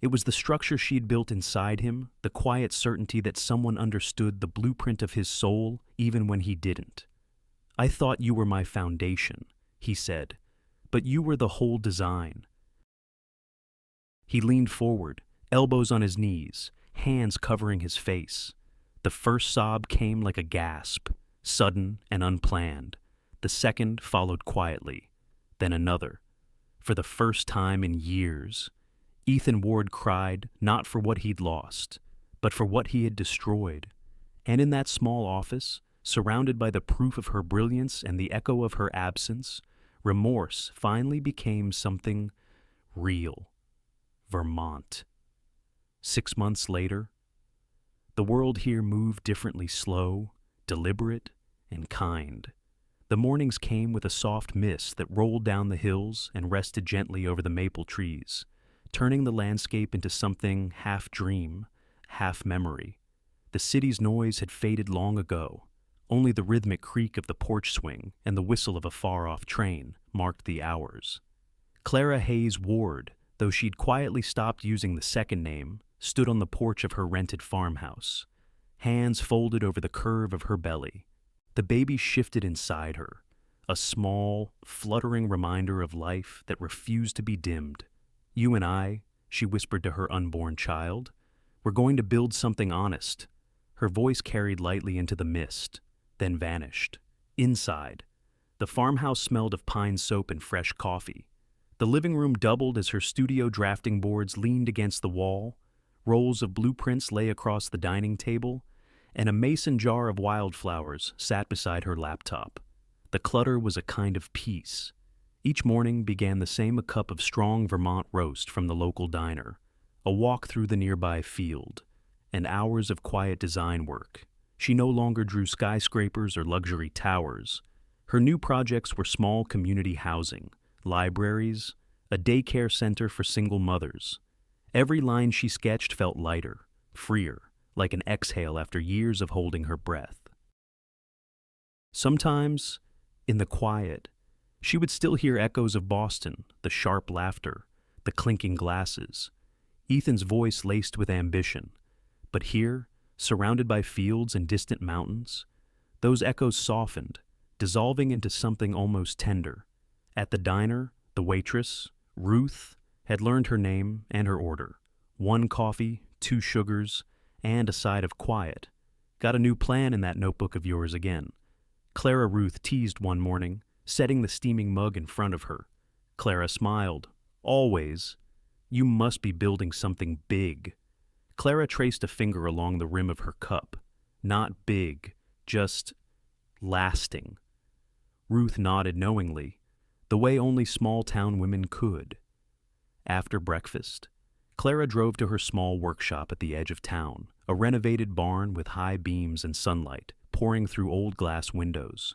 It was the structure she had built inside him, the quiet certainty that someone understood the blueprint of his soul even when he didn't. "I thought you were my foundation," he said, "but you were the whole design." He leaned forward, elbows on his knees, hands covering his face. The first sob came like a gasp, sudden and unplanned. The second followed quietly, then another. For the first time in years, Ethan Ward cried not for what he'd lost, but for what he had destroyed. And in that small office, surrounded by the proof of her brilliance and the echo of her absence, remorse finally became something real. Vermont. 6 months later, the world here moved differently, slow, deliberate, and kind. The mornings came with a soft mist that rolled down the hills and rested gently over the maple trees, turning the landscape into something half dream, half memory. The city's noise had faded long ago. Only the rhythmic creak of the porch swing and the whistle of a far-off train marked the hours. Clara Hayes Ward, though she'd quietly stopped using the second name, stood on the porch of her rented farmhouse, hands folded over the curve of her belly. The baby shifted inside her, a small, fluttering reminder of life that refused to be dimmed. "You and I," she whispered to her unborn child, "we're going to build something honest." Her voice carried lightly into the mist, then vanished. Inside, the farmhouse smelled of pine soap and fresh coffee. The living room doubled as her studio drafting boards leaned against the wall. Rolls of blueprints lay across the dining table, and a mason jar of wildflowers sat beside her laptop. The clutter was a kind of peace. Each morning began the same: a cup of strong Vermont roast from the local diner, a walk through the nearby field, and hours of quiet design work. She no longer drew skyscrapers or luxury towers. Her new projects were small community housing, libraries, a daycare center for single mothers. Every line she sketched felt lighter, freer, like an exhale after years of holding her breath. Sometimes, in the quiet, she would still hear echoes of Boston, the sharp laughter, the clinking glasses, Ethan's voice laced with ambition. But here, surrounded by fields and distant mountains, those echoes softened, dissolving into something almost tender. At the diner, the waitress, Ruth, had learned her name and her order. 1 coffee, 2 sugars, and a side of quiet. Got a new plan in that notebook of yours again. Clara, Ruth teased one morning, setting the steaming mug in front of her. Clara smiled. Always. You must be building something big. Clara traced a finger along the rim of her cup. Not big, just lasting. Ruth nodded knowingly, the way only small-town women could. After breakfast, Clara drove to her small workshop at the edge of town, a renovated barn with high beams and sunlight pouring through old glass windows.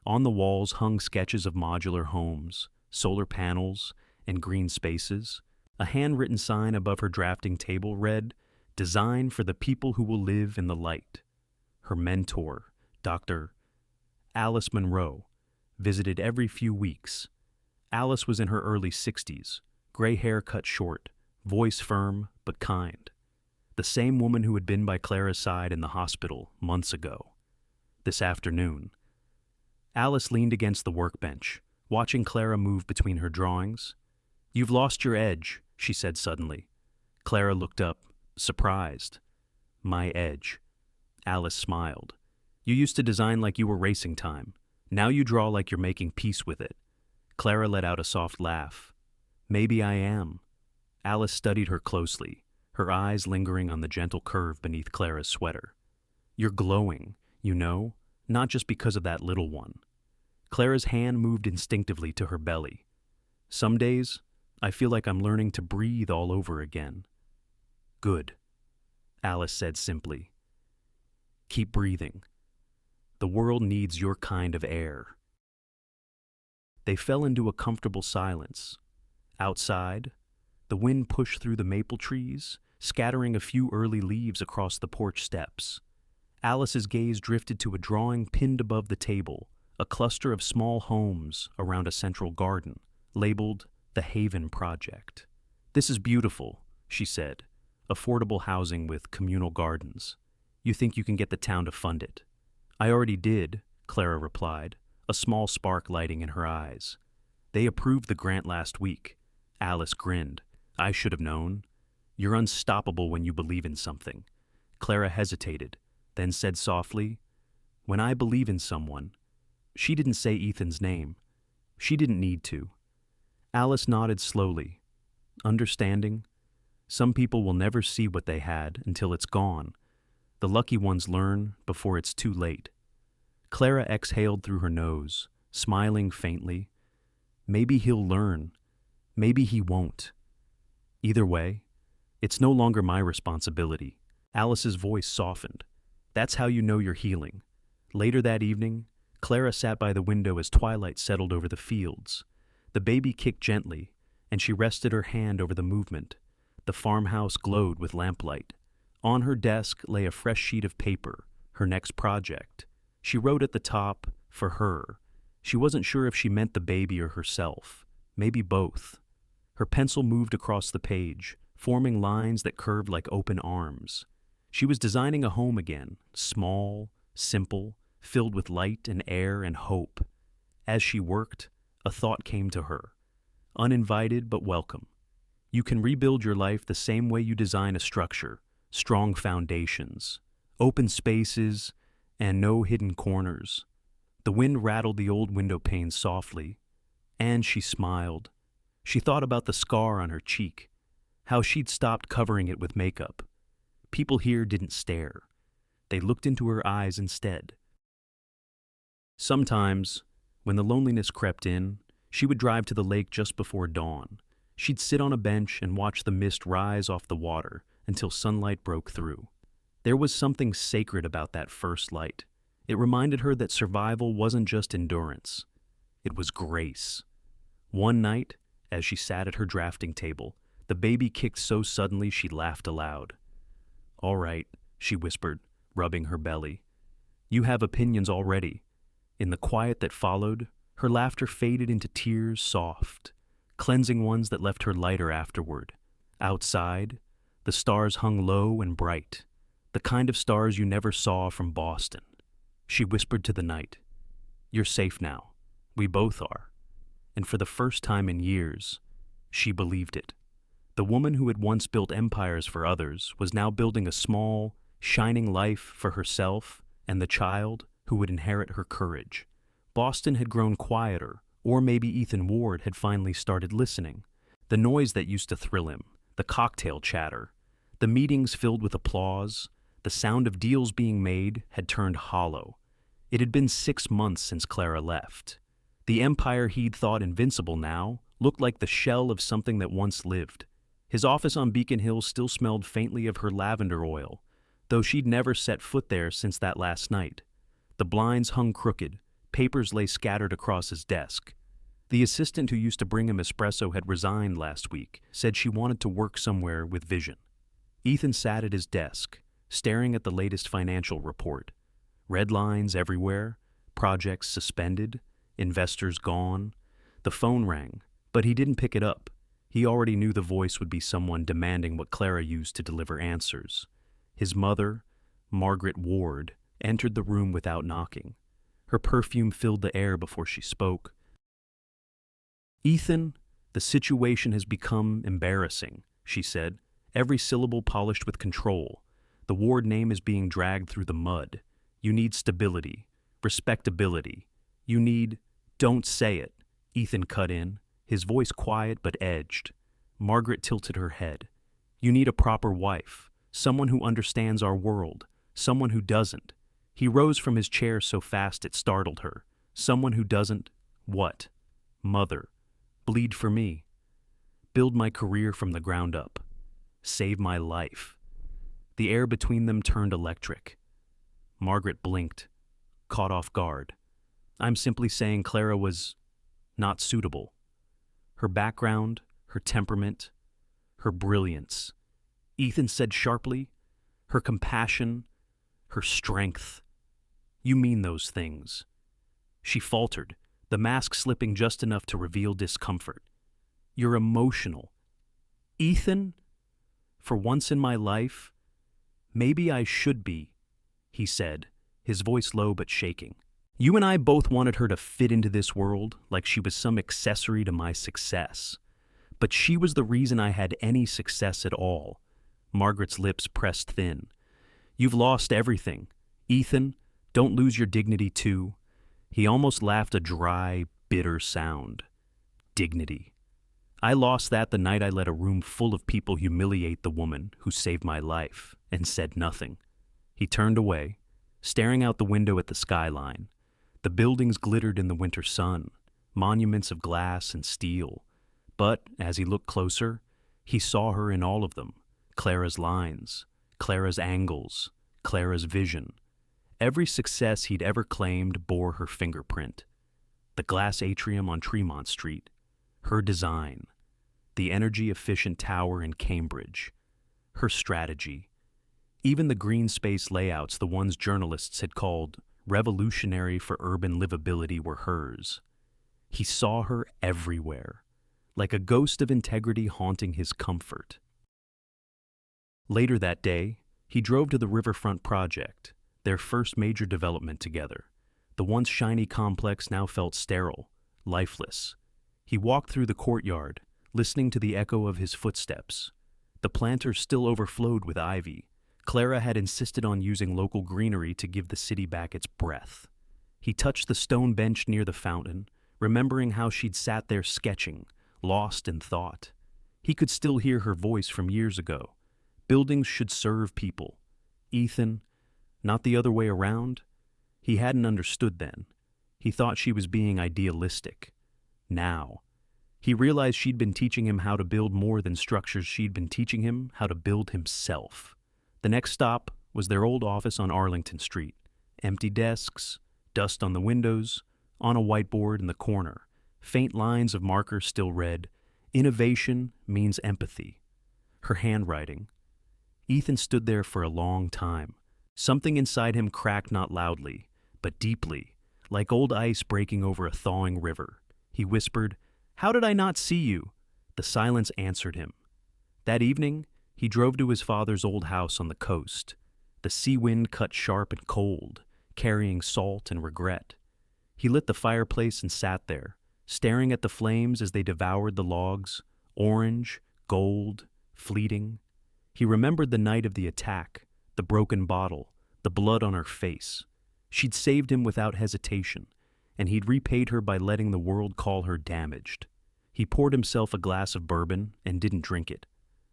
On the walls hung sketches of modular homes, solar panels, and green spaces. A handwritten sign above her drafting table read, "Design for the people who will live in the light." Her mentor, Dr. Alice Monroe, visited every few weeks. Alice was in her early 60s, gray hair cut short, voice firm but kind. The same woman who had been by Clara's side in the hospital months ago. This afternoon, Alice leaned against the workbench, watching Clara move between her drawings. "You've lost your edge," she said suddenly. Clara looked up, surprised. "My edge." Alice smiled. "You used to design like you were racing time. Now you draw like you're making peace with it." Clara let out a soft laugh. "Maybe I am." Alice studied her closely, her eyes lingering on the gentle curve beneath Clara's sweater. "You're glowing, you know, not just because of that little one." Clara's hand moved instinctively to her belly. "Some days, I feel like I'm learning to breathe all over again." "Good," Alice said simply. "Keep breathing. The world needs your kind of air." They fell into a comfortable silence. Outside, the wind pushed through the maple trees, scattering a few early leaves across the porch steps. Alice's gaze drifted to a drawing pinned above the table, a cluster of small homes around a central garden, labeled the Haven Project. "This is beautiful," she said. "Affordable housing with communal gardens. You think you can get the town to fund it?" "I already did," Clara replied, a small spark lighting in her eyes. "They approved the grant last week." Alice grinned. "I should have known. You're unstoppable when you believe in something." Clara hesitated, then said softly, "When I believe in someone—" She didn't say Ethan's name. She didn't need to. Alice nodded slowly, understanding. Some people will never see what they had until it's gone. The lucky ones learn before it's too late. Clara exhaled through her nose, smiling faintly. Maybe he'll learn. Maybe he won't. Either way, it's no longer my responsibility. Alice's voice softened. "That's how you know you're healing." Later that evening, Clara sat by the window as twilight settled over the fields. The baby kicked gently, and she rested her hand over the movement. The farmhouse glowed with lamplight. On her desk lay a fresh sheet of paper, her next project. She wrote at the top, "For her." She wasn't sure if she meant the baby or herself. Maybe both. Her pencil moved across the page, forming lines that curved like open arms. She was designing a home again, small, simple, filled with light and air and hope. As she worked, a thought came to her. Uninvited but welcome. You can rebuild your life the same way you design a structure: strong foundations, open spaces, and no hidden corners. The wind rattled the old window panes softly, and she smiled. She thought about the scar on her cheek, how she'd stopped covering it with makeup. People here didn't stare. They looked into her eyes instead. Sometimes, when the loneliness crept in, she would drive to the lake just before dawn. She'd sit on a bench and watch the mist rise off the water until sunlight broke through. There was something sacred about that first light. It reminded her that survival wasn't just endurance. It was grace. One night, as she sat at her drafting table, the baby kicked so suddenly she laughed aloud. "All right," she whispered, rubbing her belly. "You have opinions already." In the quiet that followed, her laughter faded into tears, soft, cleansing ones that left her lighter afterward. Outside, the stars hung low and bright, the kind of stars you never saw from Boston. She whispered to the night, "You're safe now. We both are." And for the first time in years, she believed it. The woman who had once built empires for others was now building a small, shining life for herself and the child who would inherit her courage. Boston had grown quieter, or maybe Ethan Ward had finally started listening. The noise that used to thrill him, the cocktail chatter, the meetings filled with applause, the sound of deals being made had turned hollow. It had been 6 months since Clara left. The empire he'd thought invincible now looked like the shell of something that once lived. His office on Beacon Hill still smelled faintly of her lavender oil, though she'd never set foot there since that last night. The blinds hung crooked, papers lay scattered across his desk. The assistant who used to bring him espresso had resigned last week, said she wanted to work somewhere with vision. Ethan sat at his desk, staring at the latest financial report. Red lines everywhere, projects suspended, investors gone. The phone rang, but he didn't pick it up. He already knew the voice would be someone demanding what Clara used to deliver answers. His mother, Margaret Ward, entered the room without knocking. Her perfume filled the air before she spoke. "Ethan, the situation has become embarrassing," she said, every syllable polished with control. "The Ward name is being dragged through the mud. You need stability, respectability. You need—" "Don't say it," Ethan cut in, his voice quiet but edged. Margaret tilted her head. "You need a proper wife, someone who understands our world, someone who doesn't." He rose from his chair so fast it startled her. "Someone who doesn't—" "What?" "Mother. Bleed for me. Build my career from the ground up. Save my life." The air between them turned electric. Margaret blinked, caught off guard. "I'm simply saying Clara was not suitable. Her background, her temperament, her brilliance." Ethan said sharply, "Her compassion, her strength. You mean those things." She faltered, the mask slipping just enough to reveal discomfort. "You're emotional." "Ethan, for once in my life, maybe I should be," he said, his voice low but shaking. "You and I both wanted her to fit into this world like she was some accessory to my success. But she was the reason I had any success at all." Margaret's lips pressed thin. "You've lost everything. Ethan, don't lose your dignity too." He almost laughed a dry, bitter sound. "Dignity. I lost that the night I let a room full of people humiliate the woman who saved my life and said nothing." He turned away, staring out the window at the skyline. The buildings glittered in the winter sun, monuments of glass and steel. But as he looked closer, he saw her in all of them. Clara's lines, Clara's angles, Clara's vision. Every success he'd ever claimed bore her fingerprint. The glass atrium on Tremont Street, her design. The energy-efficient tower in Cambridge, her strategy. Even the green space layouts, the ones journalists had called revolutionary for urban livability, were hers. He saw her everywhere, like a ghost of integrity haunting his comfort. Later that day, he drove to the Riverfront Project, their first major development together. The once shiny complex now felt sterile, lifeless. He walked through the courtyard, listening to the echo of his footsteps. The planters still overflowed with ivy. Clara had insisted on using local greenery to give the city back its breath. He touched the stone bench near the fountain, remembering how she'd sat there sketching, lost in thought. He could still hear her voice from years ago. Buildings should serve people. Ethan, not the other way around? He hadn't understood then. He thought she was being idealistic. Now, he realized she'd been teaching him how to build more than structures. She'd been teaching him how to build himself. The next stop was their old office on Arlington Street. Empty desks, dust on the windows, on a whiteboard in the corner, faint lines of marker still read, "Innovation means empathy." Her handwriting. Ethan stood there for a long time. Something inside him cracked not loudly, but deeply, like old ice breaking over a thawing river. He whispered, "How did I not see you?" The silence answered him. That evening, he drove to his father's old house on the coast. The sea wind cut sharp and cold, carrying salt and regret. He lit the fireplace and sat there, staring at the flames as they devoured the logs, orange, gold, fleeting. He remembered the night of the attack, the broken bottle, the blood on her face. She'd saved him without hesitation, and he'd repaid her by letting the world call her damaged. He poured himself a glass of bourbon and didn't drink it,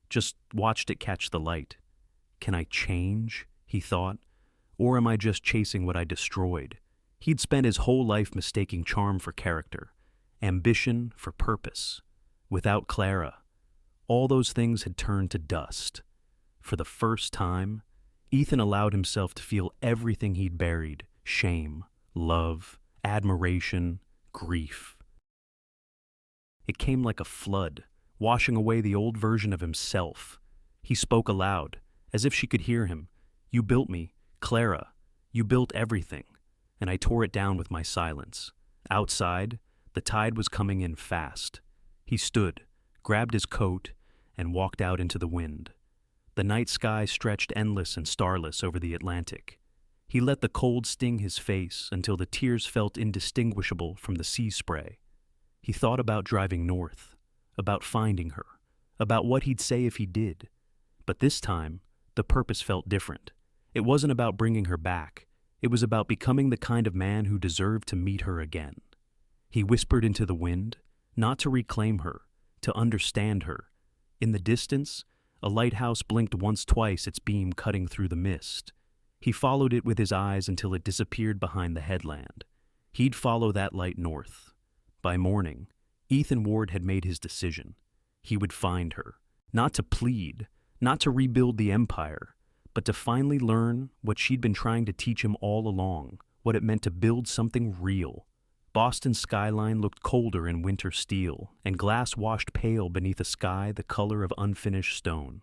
just watched it catch the light. Can I change, he thought, or am I just chasing what I destroyed? He'd spent his whole life mistaking charm for character, ambition for purpose. Without Clara, all those things had turned to dust. For the first time, Ethan allowed himself to feel everything he'd buried: shame, love, admiration, grief. It came like a flood, washing away the old version of himself. He spoke aloud, as if she could hear him. "You built me, Clara. You built everything." And I tore it down with my silence. Outside, the tide was coming in fast. He stood, grabbed his coat, and walked out into the wind. The night sky stretched endless and starless over the Atlantic. He let the cold sting his face until the tears felt indistinguishable from the sea spray. He thought about driving north, about finding her, about what he'd say if he did. But this time, the purpose felt different. It wasn't about bringing her back. It was about becoming the kind of man who deserved to meet her again. He whispered into the wind, not to reclaim her, to understand her. In the distance, a lighthouse blinked once-twice, its beam cutting through the mist. He followed it with his eyes until it disappeared behind the headland. He'd follow that light north. By morning, Ethan Ward had made his decision. He would find her, not to plead, not to rebuild the empire, but to finally learn what she'd been trying to teach him all along, what it meant to build something real. Boston's skyline looked colder in winter steel, and glass washed pale beneath a sky the color of unfinished stone.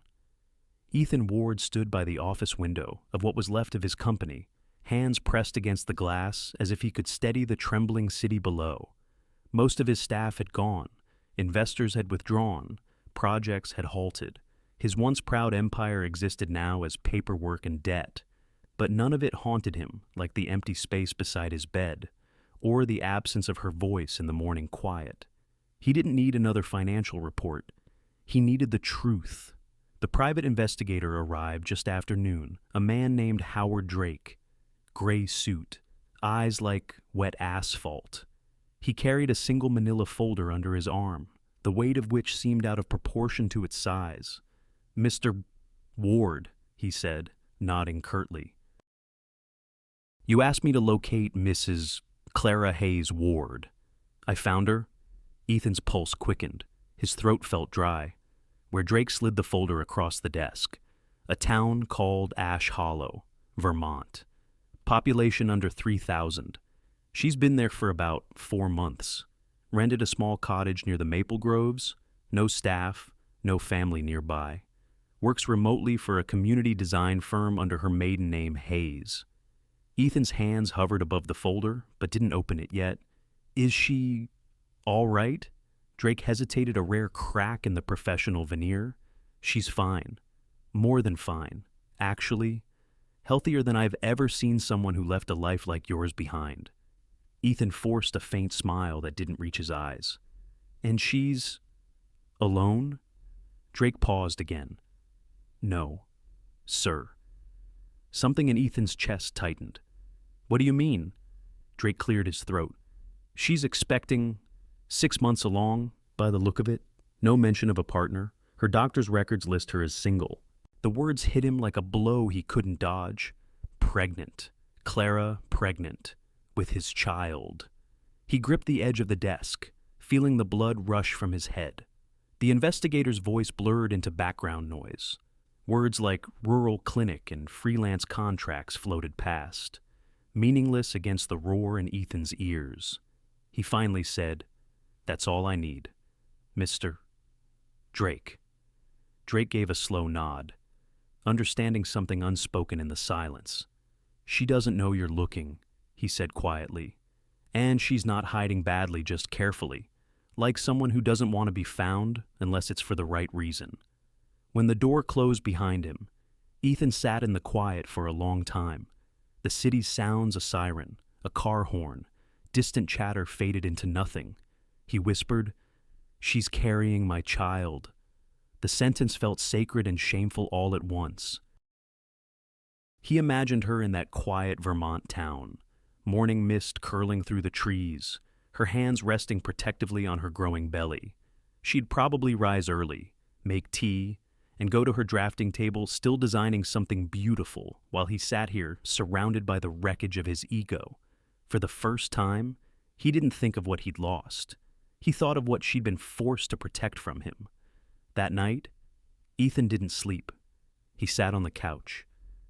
Ethan Ward stood by the office window of what was left of his company, hands pressed against the glass as if he could steady the trembling city below. Most of his staff had gone, investors had withdrawn, projects had halted. His once proud empire existed now as paperwork and debt, but none of it haunted him like the empty space beside his bed, or the absence of her voice in the morning quiet. He didn't need another financial report. He needed the truth. The private investigator arrived just after noon, a man named Howard Drake. Gray suit, eyes like wet asphalt. He carried a single manila folder under his arm, the weight of which seemed out of proportion to its size. "Mr. Ward," he said, nodding curtly. "You asked me to locate Mrs. Clara Hayes Ward. I found her." Ethan's pulse quickened. His throat felt dry. Where Drake slid the folder across the desk. A town called Ash Hollow, Vermont. Population under 3,000. She's been there for about 4 months. Rented a small cottage near the maple groves. No staff, no family nearby. Works remotely for a community design firm under her maiden name, Hayes. Ethan's hands hovered above the folder, but didn't open it yet. "Is she all right?" Drake hesitated, a rare crack in the professional veneer. "She's fine. More than fine. Actually, healthier than I've ever seen someone who left a life like yours behind." Ethan forced a faint smile that didn't reach his eyes. "And she's alone?" Drake paused again. "No, sir." Something in Ethan's chest tightened. "What do you mean?" Drake cleared his throat. "She's expecting 6 months along, by the look of it. No mention of a partner. Her doctor's records list her as single." The words hit him like a blow he couldn't dodge. pregnant. Clara pregnant. With his child. He gripped the edge of the desk, feeling the blood rush from his head. The investigator's voice blurred into background noise. Words like rural clinic and freelance contracts floated past, meaningless against the roar in Ethan's ears. He finally said, "That's all I need. Mr. Drake." Drake gave a slow nod, understanding something unspoken in the silence. "She doesn't know you're looking," he said quietly. "And she's not hiding badly, just carefully, like someone who doesn't want to be found unless it's for the right reason." When the door closed behind him, Ethan sat in the quiet for a long time. The city's sounds, a siren, a car horn, distant chatter faded into nothing. He whispered, "She's carrying my child." The sentence felt sacred and shameful all at once. He imagined her in that quiet Vermont town, morning mist curling through the trees, her hands resting protectively on her growing belly. She'd probably rise early, make tea, and go to her drafting table still designing something beautiful while he sat here surrounded by the wreckage of his ego. For the first time, he didn't think of what he'd lost. He thought of what she'd been forced to protect from him. That night, Ethan didn't sleep. He sat on the couch,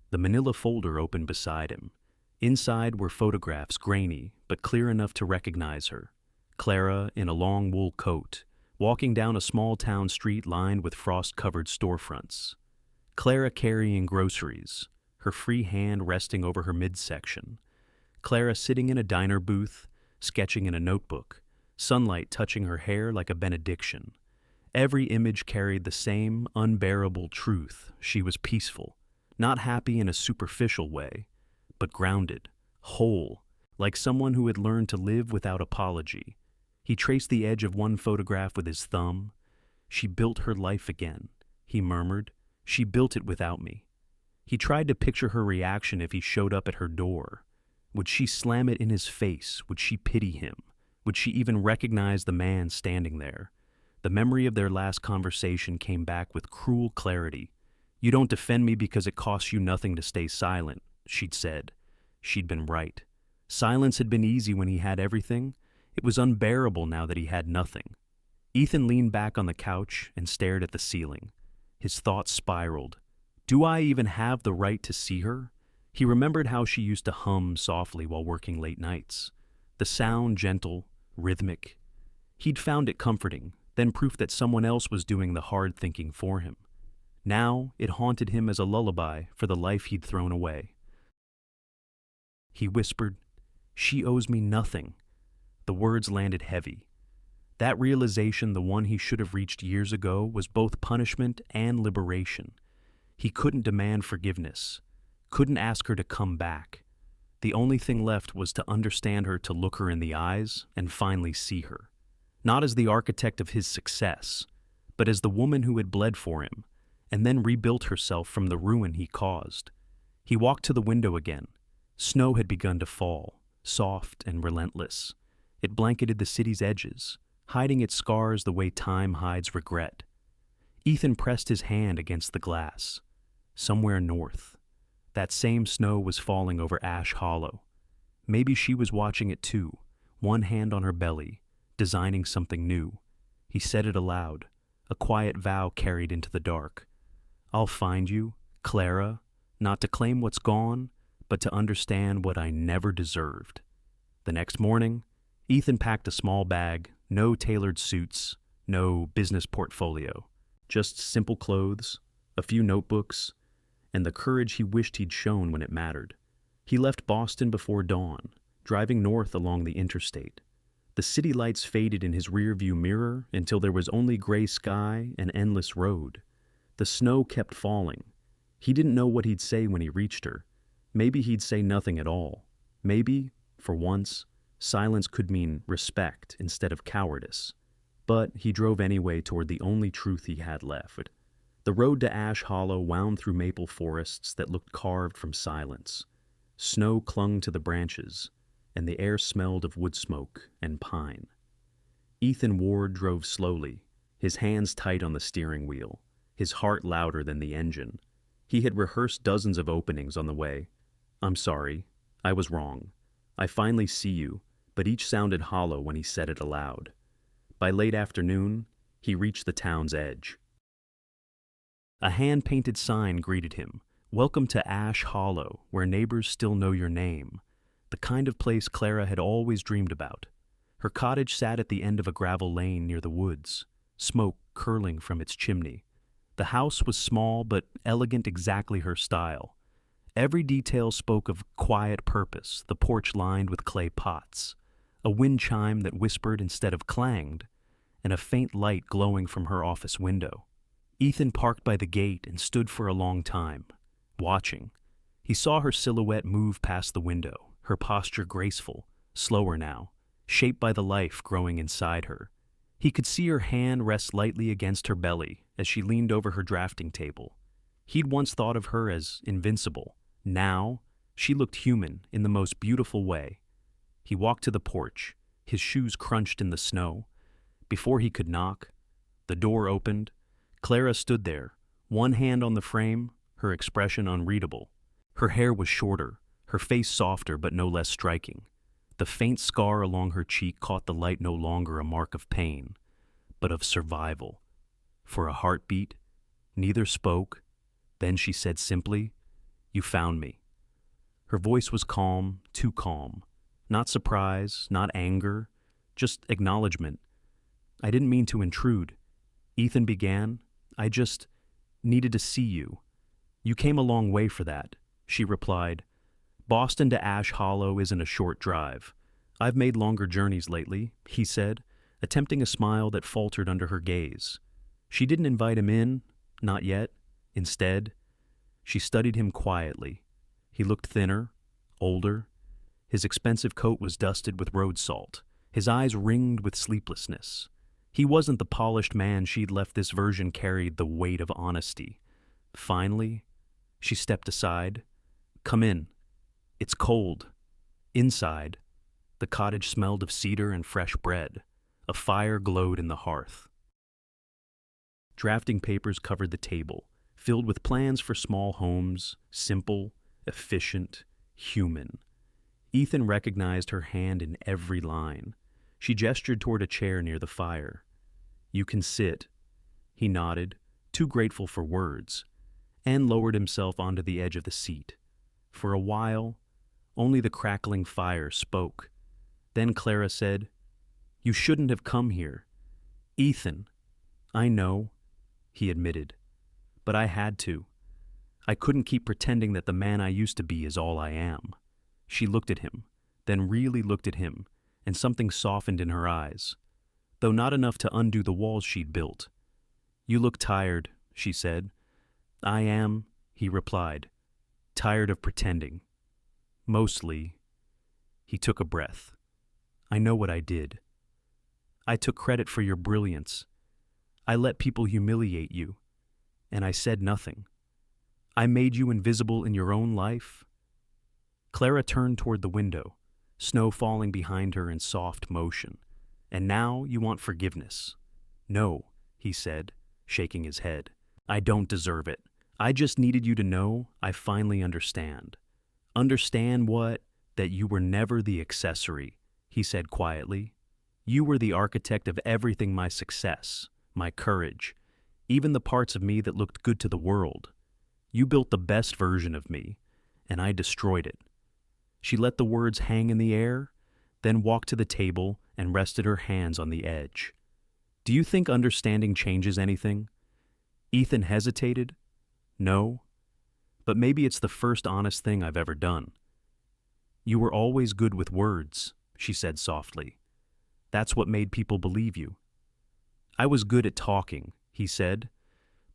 the manila folder open beside him. Inside were photographs, grainy, but clear enough to recognize her. Clara in a long wool coat, walking down a small town street lined with frost-covered storefronts. Clara carrying groceries, her free hand resting over her midsection. Clara sitting in a diner booth, sketching in a notebook, sunlight touching her hair like a benediction. Every image carried the same unbearable truth. She was peaceful, not happy in a superficial way, but grounded, whole, like someone who had learned to live without apology. He traced the edge of one photograph with his thumb. "She built her life again," he murmured. "She built it without me." He tried to picture her reaction if he showed up at her door. Would she slam it in his face? Would she pity him? Would she even recognize the man standing there? The memory of their last conversation came back with cruel clarity. "You don't defend me because it costs you nothing to stay silent," she'd said. She'd been right. Silence had been easy when he had everything. It was unbearable now that he had nothing. Ethan leaned back on the couch and stared at the ceiling. His thoughts spiraled. Do I even have the right to see her? He remembered how she used to hum softly while working late nights. The sound gentle, rhythmic. He'd found it comforting, then proof that someone else was doing the hard thinking for him. Now it haunted him as a lullaby for the life he'd thrown away. He whispered, "She owes me nothing." The words landed heavy. That realization, the one he should have reached years ago, was both punishment and liberation. He couldn't demand forgiveness, couldn't ask her to come back. The only thing left was to understand her, to look her in the eyes and finally see her. Not as the architect of his success, but as the woman who had bled for him and then rebuilt herself from the ruin he caused. He walked to the window again. Snow had begun to fall, soft and relentless. It blanketed the city's edges, hiding its scars the way time hides regret. Ethan pressed his hand against the glass. Somewhere north, that same snow was falling over Ash Hollow. Maybe she was watching it too, one hand on her belly, designing something new. He said it aloud, a quiet vow carried into the dark. "I'll find you, Clara, not to claim what's gone, but to understand what I never deserved." The next morning, Ethan packed a small bag, no tailored suits, no business portfolio, just simple clothes, a few notebooks, and the courage he wished he'd shown when it mattered. He left Boston before dawn, driving north along the interstate. The city lights faded in his rearview mirror until there was only gray sky and endless road. The snow kept falling. He didn't know what he'd say when he reached her. Maybe he'd say nothing at all. Maybe, for once, silence could mean respect instead of cowardice. But he drove anyway toward the only truth he had left. The road to Ash Hollow wound through maple forests that looked carved from silence. Snow clung to the branches, and the air smelled of wood smoke and pine. Ethan Ward drove slowly, his hands tight on the steering wheel, his heart louder than the engine. He had rehearsed dozens of openings on the way. I'm sorry. I was wrong. I finally see you, but each sounded hollow when he said it aloud. By late afternoon, he reached the town's edge. A hand-painted sign greeted him. Welcome to Ash Hollow, where neighbors still know your name. The kind of place Clara had always dreamed about. Her cottage sat at the end of a gravel lane near the woods, smoke curling from its chimney. The house was small but elegant, exactly her style. Every detail spoke of quiet purpose, the porch lined with clay pots, a wind chime that whispered instead of clanged, and a faint light glowing from her office window. Ethan parked by the gate and stood for a long time, watching. He saw her silhouette move past the window, her posture graceful, slower now, shaped by the life growing inside her. He could see her hand rest lightly against her belly as she leaned over her drafting table. He'd once thought of her as invincible. Now, she looked human in the most beautiful way. He walked to the porch, his shoes crunched in the snow. Before he could knock, the door opened. Clara stood there, one hand on the frame, her expression unreadable. Her hair was shorter, her face softer but no less striking. The faint scar along her cheek caught the light, no longer a mark of pain, but of survival. For a heartbeat, neither spoke. Then she said simply, "You found me." Her voice was calm, too calm. Not surprise, not anger, just acknowledgement. "I didn't mean to intrude," Ethan began. "I just needed to see you." "You came a long way for that," she replied. "Boston to Ash Hollow isn't a short drive. I've made longer journeys lately," he said, attempting a smile that faltered under her gaze. She didn't invite him in, not yet. Instead, she studied him quietly. He looked thinner, older. His expensive coat was dusted with road salt. His eyes ringed with sleeplessness. He wasn't the polished man she'd left. This version carried the weight of honesty. Finally, she stepped aside. "Come in. It's cold." Inside, the cottage smelled of cedar and fresh bread. A fire glowed in the hearth. Drafting papers covered the table, filled with plans for small homes, simple, efficient, human. Ethan recognized her hand in every line. She gestured toward a chair near the fire. "You can sit." He nodded, too grateful for words, and lowered himself onto the edge of the seat. For a while, only the crackling fire spoke. Then Clara said, "You shouldn't have come here." "Ethan." "I know," he admitted, "but I had to. I couldn't keep pretending that the man I used to be is all I am." She looked at him, then really looked at him, and something softened in her eyes, though not enough to undo the walls she'd built. "You look tired," she said. "I am," he replied, "tired of pretending. Mostly." He took a breath. "I know what I did. I took credit for your brilliance. I let people humiliate you, and I said nothing. I made you invisible in your own life." Clara turned toward the window, snow falling behind her in soft motion. "And now you want forgiveness." "No," he said, shaking his head. "I don't deserve it. I just needed you to know I finally understand." "Understand what?" "That you were never the accessory," he said quietly. "You were the architect of everything: my success, my courage, even the parts of me that looked good to the world. You built the best version of me, and I destroyed it." She let the words hang in the air, then walked to the table and rested her hands on the edge. "Do you think understanding changes anything?" Ethan hesitated. "No, but maybe it's the first honest thing I've ever done." "You were always good with words," she said softly. "That's what made people believe you." "I was good at talking," he said,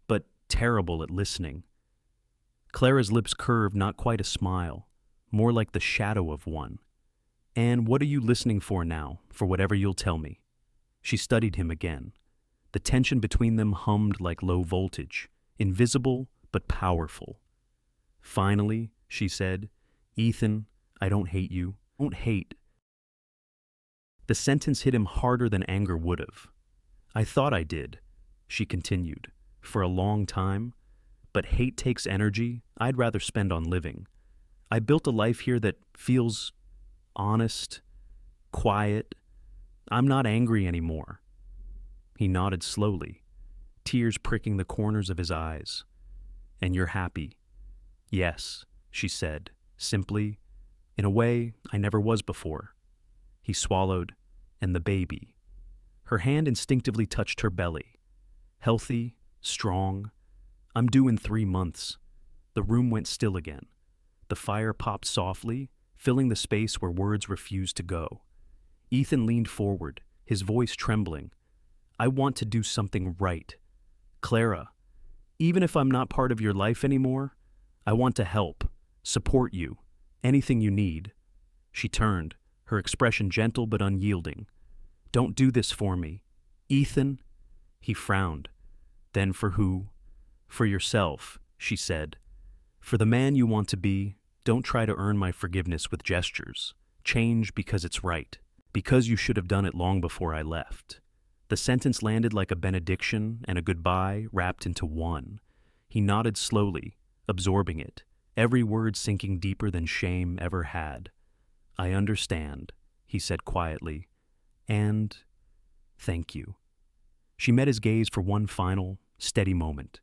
"but terrible at listening." Clara's lips curved, not quite a smile, more like the shadow of one. "And what are you listening for now, for whatever you'll tell me?" She studied him again. The tension between them hummed like low voltage, invisible but powerful. Finally, she said, "Ethan, I don't hate you. I don't hate." The sentence hit him harder than anger would have. "I thought I did," she continued, "for a long time. But hate takes energy I'd rather spend on living. I built a life here that feels honest, quiet. I'm not angry anymore. He nodded slowly, tears pricking the corners of his eyes. And you're happy? Yes, she said, simply, in a way I never was before. He swallowed, and the baby. Her hand instinctively touched her belly. Healthy, strong. I'm due in 3 months. The room went still again. The fire popped softly, filling the space where words refused to go. Ethan leaned forward, his voice trembling. I want to do something right. Clara, even if I'm not part of your life anymore, I want to help, support you, anything you need. She turned, her expression gentle but unyielding. Don't do this for me. Ethan? He frowned. Then for who? For yourself, she said. For the man you want to be, don't try to earn my forgiveness with gestures. Change because it's right. Because you should have done it long before I left. The sentence landed like a benediction and a goodbye wrapped into one. He nodded slowly, absorbing it, every word sinking deeper than shame ever had. I understand, he said quietly, and thank you. She met his gaze for one final, steady moment.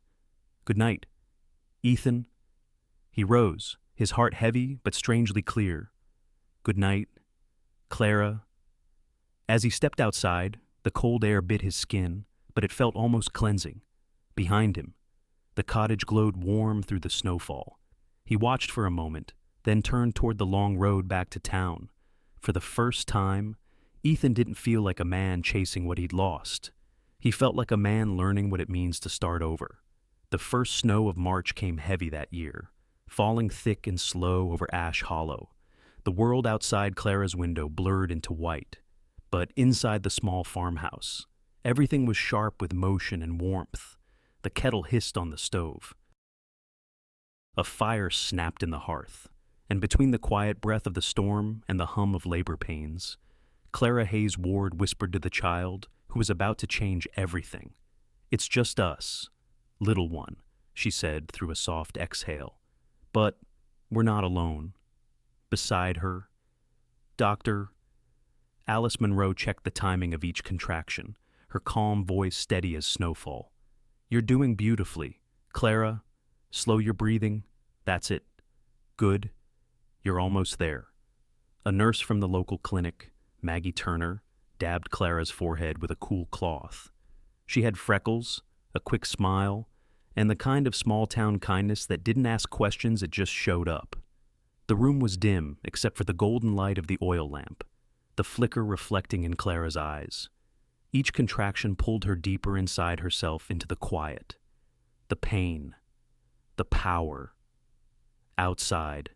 Good night, Ethan. He rose, his heart heavy but strangely clear. Good night, Clara. As he stepped outside, the cold air bit his skin, but it felt almost cleansing. Behind him, the cottage glowed warm through the snowfall. He watched for a moment, then turned toward the long road back to town. For the first time, Ethan didn't feel like a man chasing what he'd lost. He felt like a man learning what it means to start over. The first snow of March came heavy that year, falling thick and slow over Ash Hollow. The world outside Clara's window blurred into white. But inside the small farmhouse, everything was sharp with motion and warmth. The kettle hissed on the stove. A fire snapped in the hearth, and between the quiet breath of the storm and the hum of labor pains, Clara Hayes Ward whispered to the child who was about to change everything. It's just us, little one, she said through a soft exhale. But we're not alone. Beside her, Dr. Alice Monroe checked the timing of each contraction, her calm voice steady as snowfall. You're doing beautifully. Clara, slow your breathing. That's it. Good. You're almost there. A nurse from the local clinic, Maggie Turner, dabbed Clara's forehead with a cool cloth. She had freckles, a quick smile, and the kind of small-town kindness that didn't ask questions, it just showed up. The room was dim, except for the golden light of the oil lamp, the flicker reflecting in Clara's eyes. Each contraction pulled her deeper inside herself into the quiet, the pain, the power. Outside,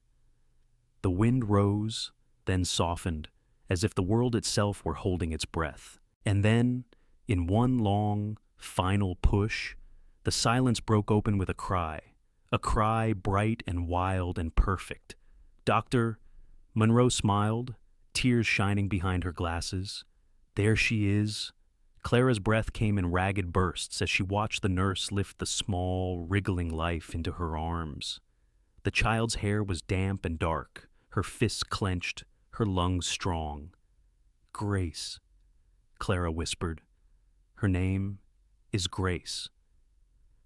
the wind rose, then softened, as if the world itself were holding its breath. And then, in one long, final push, the silence broke open with a cry bright and wild and perfect. Dr. Monroe smiled, tears shining behind her glasses. There she is. Clara's breath came in ragged bursts as she watched the nurse lift the small, wriggling life into her arms. The child's hair was damp and dark, her fists clenched, her lungs strong. Grace, Clara whispered. Her name is Grace.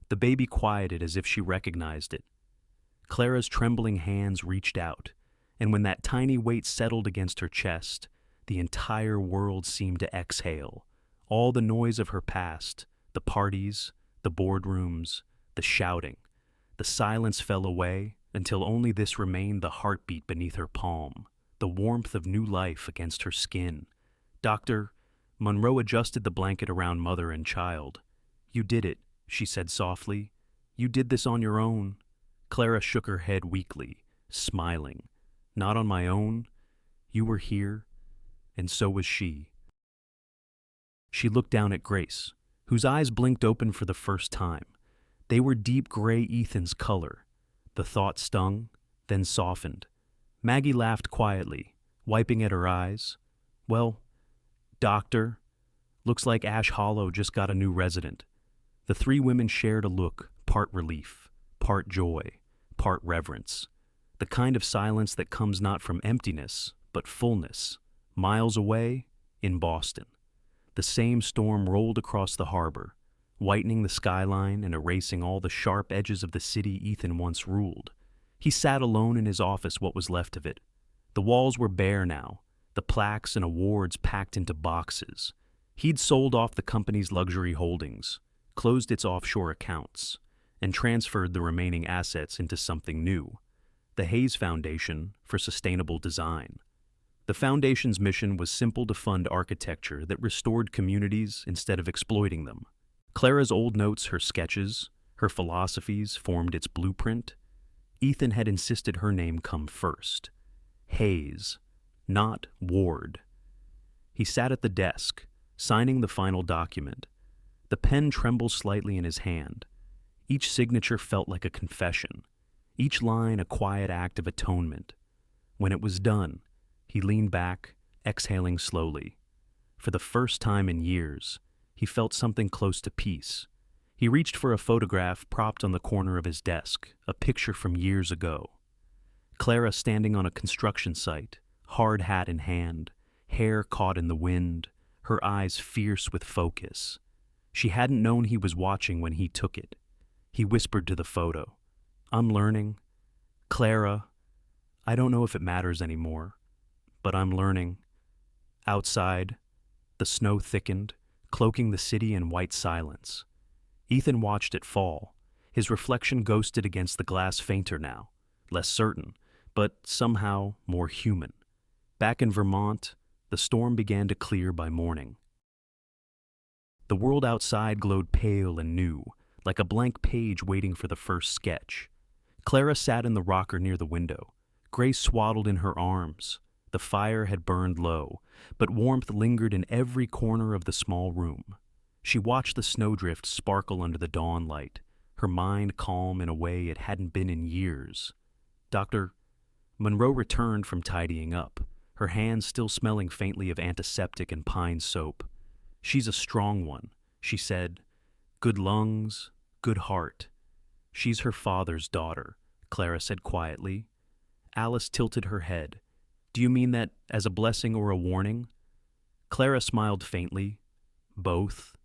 The baby quieted as if she recognized it. Clara's trembling hands reached out, and when that tiny weight settled against her chest, the entire world seemed to exhale. All the noise of her past, the parties, the boardrooms, the shouting, the silence fell away until only this remained: the heartbeat beneath her palm, the warmth of new life against her skin. Dr. Monroe adjusted the blanket around mother and child. You did it, she said softly. You did this on your own. Clara shook her head weakly, smiling. Not on my own. You were here, and so was she. She looked down at Grace, whose eyes blinked open for the first time. They were deep gray Ethan's color. The thought stung, then softened. Maggie laughed quietly, wiping at her eyes. Well, doctor, looks like Ash Hollow just got a new resident. The three women shared a look, part relief, part joy, part reverence. the kind of silence that comes not from emptiness, but fullness. Miles away, in Boston, the same storm rolled across the harbor, whitening the skyline and erasing all the sharp edges of the city Ethan once ruled. He sat alone in his office, what was left of it. The walls were bare now, the plaques and awards packed into boxes. He'd sold off the company's luxury holdings, closed its offshore accounts, and transferred the remaining assets into something new, the Hayes Foundation for Sustainable Design. The foundation's mission was simple: to fund architecture that restored communities instead of exploiting them. Clara's old notes, her sketches, her philosophies formed its blueprint. Ethan had insisted her name come first. Hayes, not Ward. He sat at the desk, signing the final document. The pen trembled slightly in his hand. Each signature felt like a confession, each line a quiet act of atonement. When it was done, he leaned back, exhaling slowly. For the first time in years, he felt something close to peace. He reached for a photograph propped on the corner of his desk, a picture from years ago. Clara standing on a construction site, hard hat in hand, hair caught in the wind, her eyes fierce with focus. She hadn't known he was watching when he took it. He whispered to the photo, "I'm learning. Clara, I don't know if it matters anymore, but I'm learning." Outside, the snow thickened, cloaking the city in white silence. Ethan watched it fall. His reflection ghosted against the glass, fainter now, less certain, but somehow more human. Back in Vermont, the storm began to clear by morning. The world outside glowed pale and new, like a blank page waiting for the first sketch. Clara sat in the rocker near the window, Grace swaddled in her arms. The fire had burned low, but warmth lingered in every corner of the small room. She watched the snowdrift sparkle under the dawn light, her mind calm in a way it hadn't been in years. Dr. Monroe returned from tidying up, her hands still smelling faintly of antiseptic and pine soap. "She's a strong one," she said. "Good lungs, good heart." "She's her father's daughter," Clara said quietly. Alice tilted her head. "Do you mean that as a blessing or a warning?" Clara smiled faintly. "Both."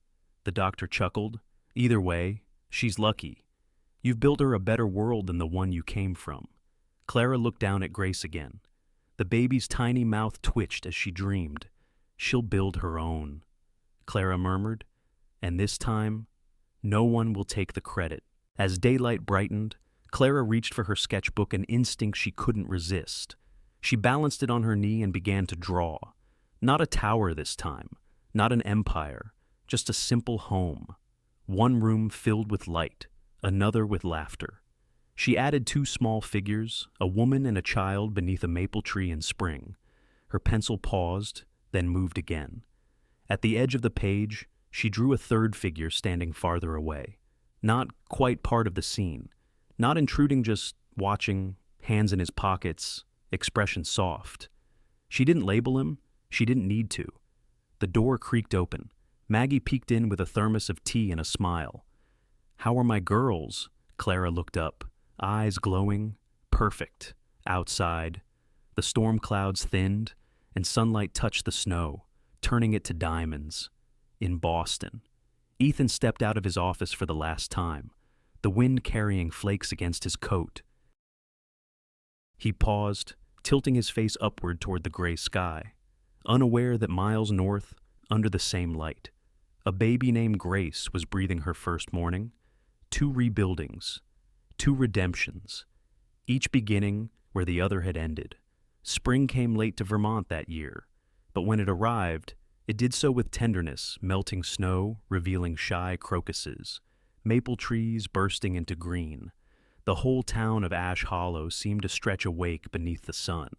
The doctor chuckled. "Either way, she's lucky. You've built her a better world than the one you came from." Clara looked down at Grace again. The baby's tiny mouth twitched as she dreamed. "She'll build her own," Clara murmured. "And this time, no one will take the credit." As daylight brightened, Clara reached for her sketchbook, an instinct she couldn't resist. She balanced it on her knee and began to draw. Not a tower this time, not an empire, just a simple home. One room filled with light, another with laughter. She added two small figures, a woman and a child beneath a maple tree in spring. Her pencil paused, then moved again. At the edge of the page, she drew a third figure standing farther away. Not quite part of the scene, not intruding, just watching, hands in his pockets, expression soft. She didn't label him, she didn't need to. The door creaked open. Maggie peeked in with a thermos of tea and a smile. "How are my girls?" Clara looked up, eyes glowing. Perfect. Outside, the storm clouds thinned, and sunlight touched the snow, turning it to diamonds. In Boston. Ethan stepped out of his office for the last time, the wind carrying flakes against his coat. He paused, tilting his face upward toward the gray sky, unaware that miles north, under the same light, a baby named Grace was breathing her first morning. 2 rebuildings, 2 redemptions, each beginning where the other had ended. Spring came late to Vermont that year, but when it arrived, it did so with tenderness, melting snow, revealing shy crocuses, maple trees bursting into green. The whole town of Ash Hollow seemed to stretch awake beneath the sun.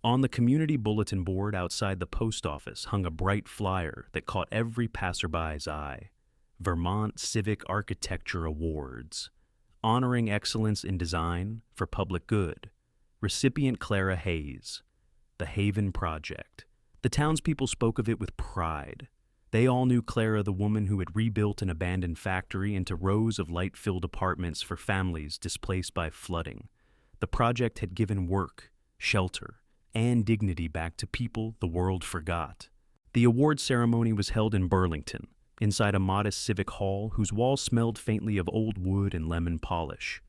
On the community bulletin board outside the post office hung a bright flyer that caught every passerby's eye. Vermont Civic Architecture Awards, honoring excellence in design for public good. Recipient Clara Hayes. The Haven Project. The townspeople spoke of it with pride. They all knew Clara, the woman who had rebuilt an abandoned factory into rows of light-filled apartments for families displaced by flooding. The project had given work, shelter, and dignity back to people the world forgot. The award ceremony was held in Burlington, inside a modest civic hall whose walls smelled faintly of old wood and lemon polish.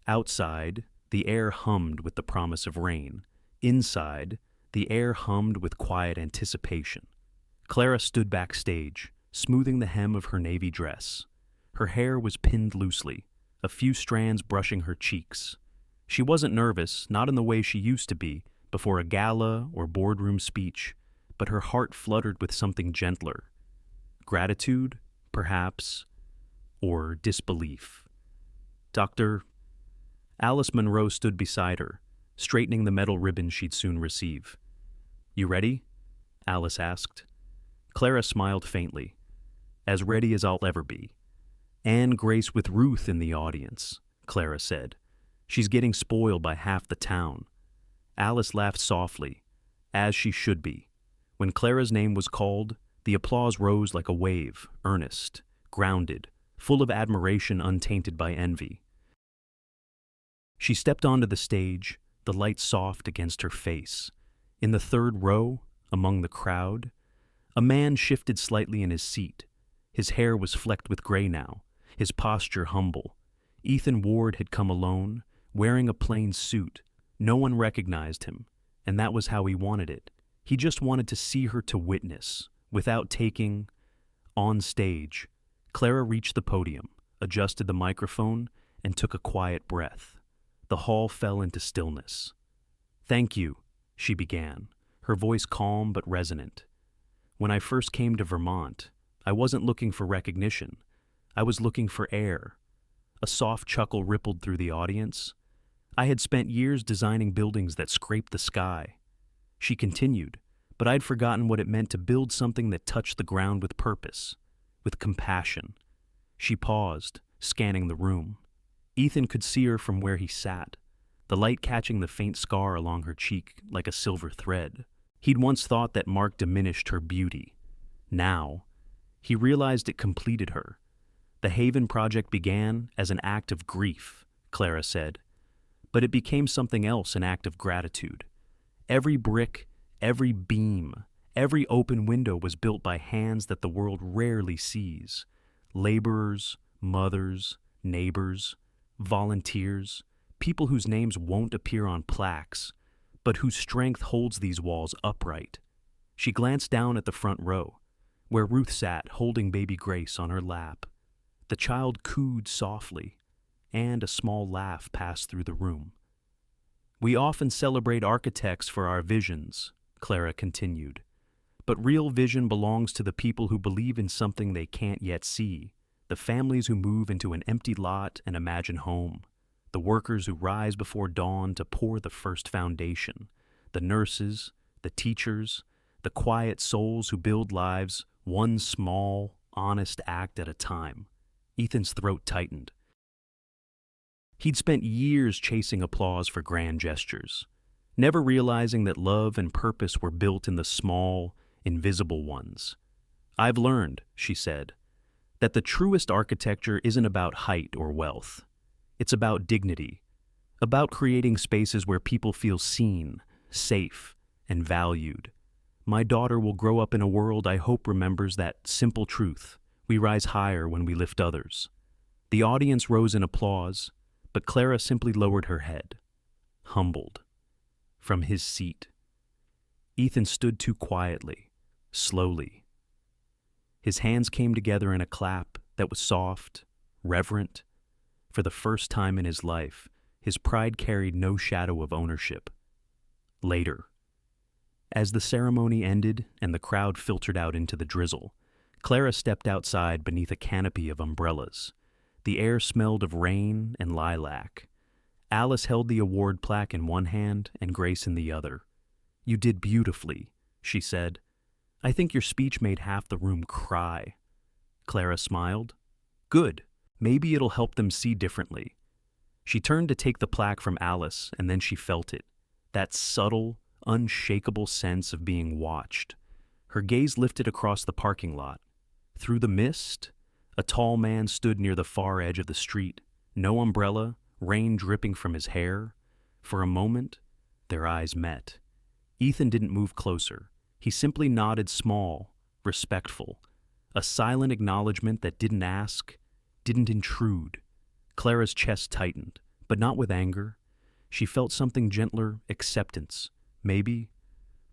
Outside, the air hummed with the promise of rain. Inside, the air hummed with quiet anticipation. Clara stood backstage, smoothing the hem of her navy dress. Her hair was pinned loosely, a few strands brushing her cheeks. She wasn't nervous, not in the way she used to be, before a gala or boardroom speech, but her heart fluttered with something gentler. Gratitude, perhaps, or disbelief. Dr. Alice Munro stood beside her, straightening the metal ribbon she'd soon receive. "You ready?" Alice asked. Clara smiled faintly. "As ready as I'll ever be." "And Grace with Ruth in the audience," Clara said. "She's getting spoiled by half the town." Alice laughed softly, as she should be. When Clara's name was called, the applause rose like a wave, earnest, grounded, full of admiration untainted by envy. She stepped onto the stage, the light soft against her face. In the third row, among the crowd, a man shifted slightly in his seat. His hair was flecked with gray now, his posture humble. Ethan Ward had come alone, wearing a plain suit. No one recognized him, and that was how he wanted it. He just wanted to see her to witness, without taking. On stage, Clara reached the podium, adjusted the microphone, and took a quiet breath. The hall fell into stillness. "Thank you," she began, her voice calm but resonant. "When I first came to Vermont, I wasn't looking for recognition. I was looking for air." A soft chuckle rippled through the audience. "I had spent years designing buildings that scraped the sky." She continued, "But I'd forgotten what it meant to build something that touched the ground with purpose, with compassion." She paused, scanning the room. Ethan could see her from where he sat, the light catching the faint scar along her cheek like a silver thread. He'd once thought that mark diminished her beauty. Now, he realized it completed her. The Haven Project began as an act of grief, Clara said, but it became something else, an act of gratitude. Every brick, every beam, every open window was built by hands that the world rarely sees. Laborers, mothers, neighbors, volunteers, people whose names won't appear on plaques, but whose strength holds these walls upright. She glanced down at the front row, where Ruth sat holding baby Grace on her lap. The child cooed softly, and a small laugh passed through the room. "We often celebrate architects for our visions," Clara continued, "but real vision belongs to the people who believe in something they can't yet see, the families who move into an empty lot and imagine home, the workers who rise before dawn to pour the first foundation, the nurses, the teachers, the quiet souls who build lives one small, honest act at a time." Ethan's throat tightened. He'd spent years chasing applause for grand gestures, never realizing that love and purpose were built in the small, invisible ones. "I've learned," she said, "that the truest architecture isn't about height or wealth. It's about dignity, about creating spaces where people feel seen, safe, and valued. My daughter will grow up in a world I hope remembers that simple truth. We rise higher when we lift others." The audience rose in applause, but Clara simply lowered her head, humbled. From his seat, Ethan stood too quietly, slowly. His hands came together in a clap that was soft, reverent. For the first time in his life, his pride carried no shadow of ownership. Later, as the ceremony ended and the crowd filtered out into the drizzle, Clara stepped outside beneath a canopy of umbrellas. The air smelled of rain and lilac. Alice held the award plaque in one hand and Grace in the other. "You did beautifully," she said. "I think your speech made half the room cry." Clara smiled. "Good. Maybe it'll help them see differently." She turned to take the plaque from Alice, and then she felt it, that subtle, unshakable sense of being watched. Her gaze lifted across the parking lot. Through the mist, a tall man stood near the far edge of the street, no umbrella, rain dripping from his hair. For a moment, their eyes met. Ethan didn't move closer. He simply nodded, small, respectful. A silent acknowledgement that didn't ask, didn't intrude. Clara's chest tightened, but not with anger. She felt something gentler, acceptance. Maybe.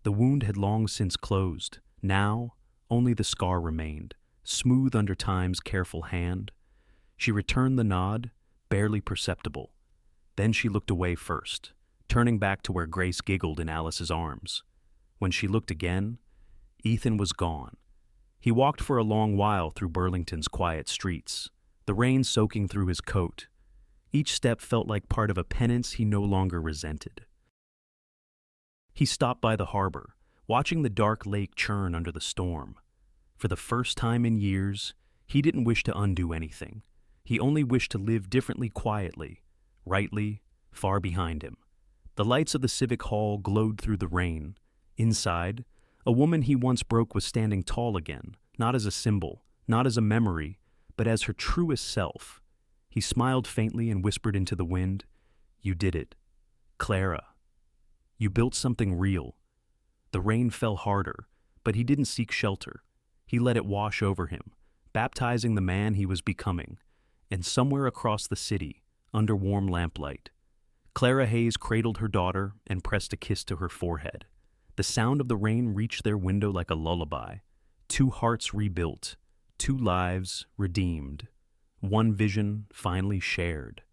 The wound had long since closed. Now, only the scar remained, smooth under time's careful hand. She returned the nod, barely perceptible. Then she looked away first, turning back to where Grace giggled in Alice's arms. When she looked again, Ethan was gone. He walked for a long while through Burlington's quiet streets, the rain soaking through his coat. Each step felt like part of a penance he no longer resented. He stopped by the harbor, watching the dark lake churn under the storm. For the first time in years, he didn't wish to undo anything. He only wished to live differently, quietly, rightly, far behind him. The lights of the Civic Hall glowed through the rain. Inside, a woman he once broke was standing tall again, not as a symbol, not as a memory, but as her truest self. He smiled faintly and whispered into the wind, "You did it. Clara. You built something real." The rain fell harder, but he didn't seek shelter. He let it wash over him, baptizing the man he was becoming. And somewhere across the city, under warm lamplight, Clara Hayes cradled her daughter and pressed a kiss to her forehead. The sound of the rain reached their window like a lullaby. 2 hearts rebuilt, 2 lives redeemed, 1 vision finally shared.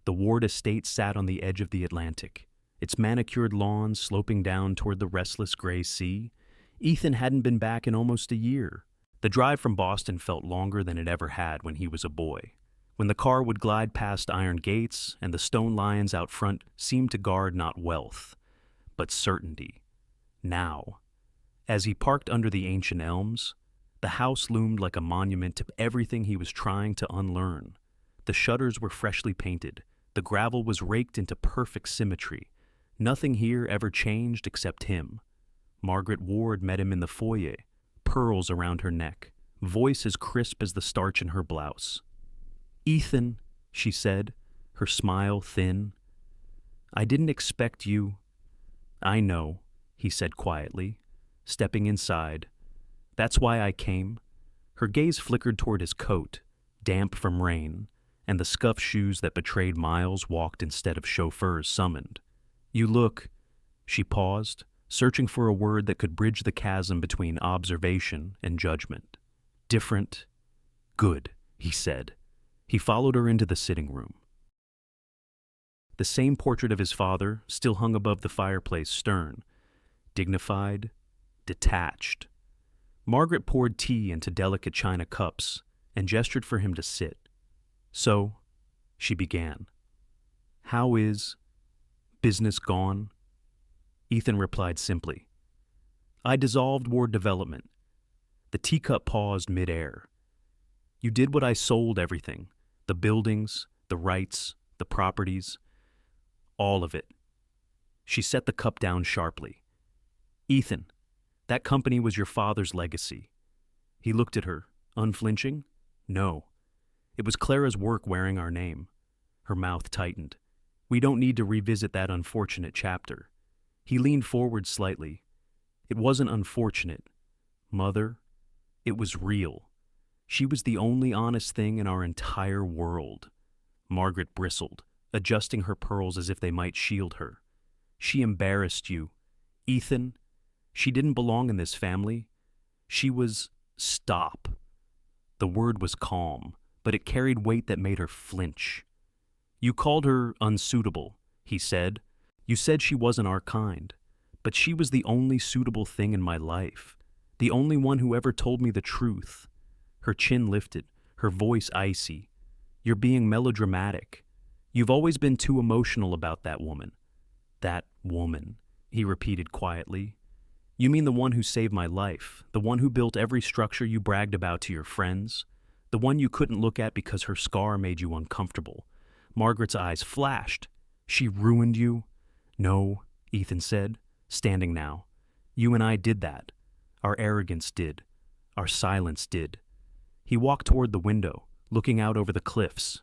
The Ward estate sat on the edge of the Atlantic, its manicured lawns sloping down toward the restless gray sea. Ethan hadn't been back in almost a year. The drive from Boston felt longer than it ever had when he was a boy. When the car would glide past iron gates and the stone lions out front seemed to guard not wealth, but certainty. Now, as he parked under the ancient elms, the house loomed like a monument to everything he was trying to unlearn. The shutters were freshly painted. The gravel was raked into perfect symmetry. Nothing here ever changed except him. Margaret Ward met him in the foyer, pearls around her neck, voice as crisp as the starch in her blouse. "Ethan," she said, her smile thin. "I didn't expect you." "I know," he said quietly, stepping inside. "That's why I came." Her gaze flickered toward his coat, damp from rain, and the scuffed shoes that betrayed miles walked instead of chauffeurs summoned. "You look—" She paused, searching for a word that could bridge the chasm between observation and judgment. "Different. Good," he said. He followed her into the sitting room. The same portrait of his father still hung above the fireplace, stern, dignified, detached. Margaret poured tea into delicate china cups and gestured for him to sit. "So," she began, "how is business gone?" Ethan replied simply, "I dissolved Ward Development." The teacup paused mid-air. "You did what I sold everything. The buildings, the rights, the properties. All of it." She set the cup down sharply. "Ethan, that company was your father's legacy." He looked at her, unflinching. "No. It was Clara's work wearing our name." Her mouth tightened. "We don't need to revisit that unfortunate chapter." He leaned forward slightly. "It wasn't unfortunate, Mother. It was real. She was the only honest thing in our entire world." Margaret bristled, adjusting her pearls as if they might shield her. "She embarrassed you. Ethan, she didn't belong in this family. She was—" "Stop." The word was calm, but it carried weight that made her flinch. "You called her unsuitable," he said. "You said she wasn't our kind. But she was the only suitable thing in my life. The only one who ever told me the truth." Her chin lifted, her voice icy. "You're being melodramatic. You've always been too emotional about that woman." "That woman," he repeated quietly. "You mean the one who saved my life, the one who built every structure you bragged about to your friends, the one you couldn't look at because her scar made you uncomfortable." Margaret's eyes flashed. "She ruined you?" "No," Ethan said, standing now. "You and I did that. Our arrogance did. Our silence did." He walked toward the window, looking out over the cliffs.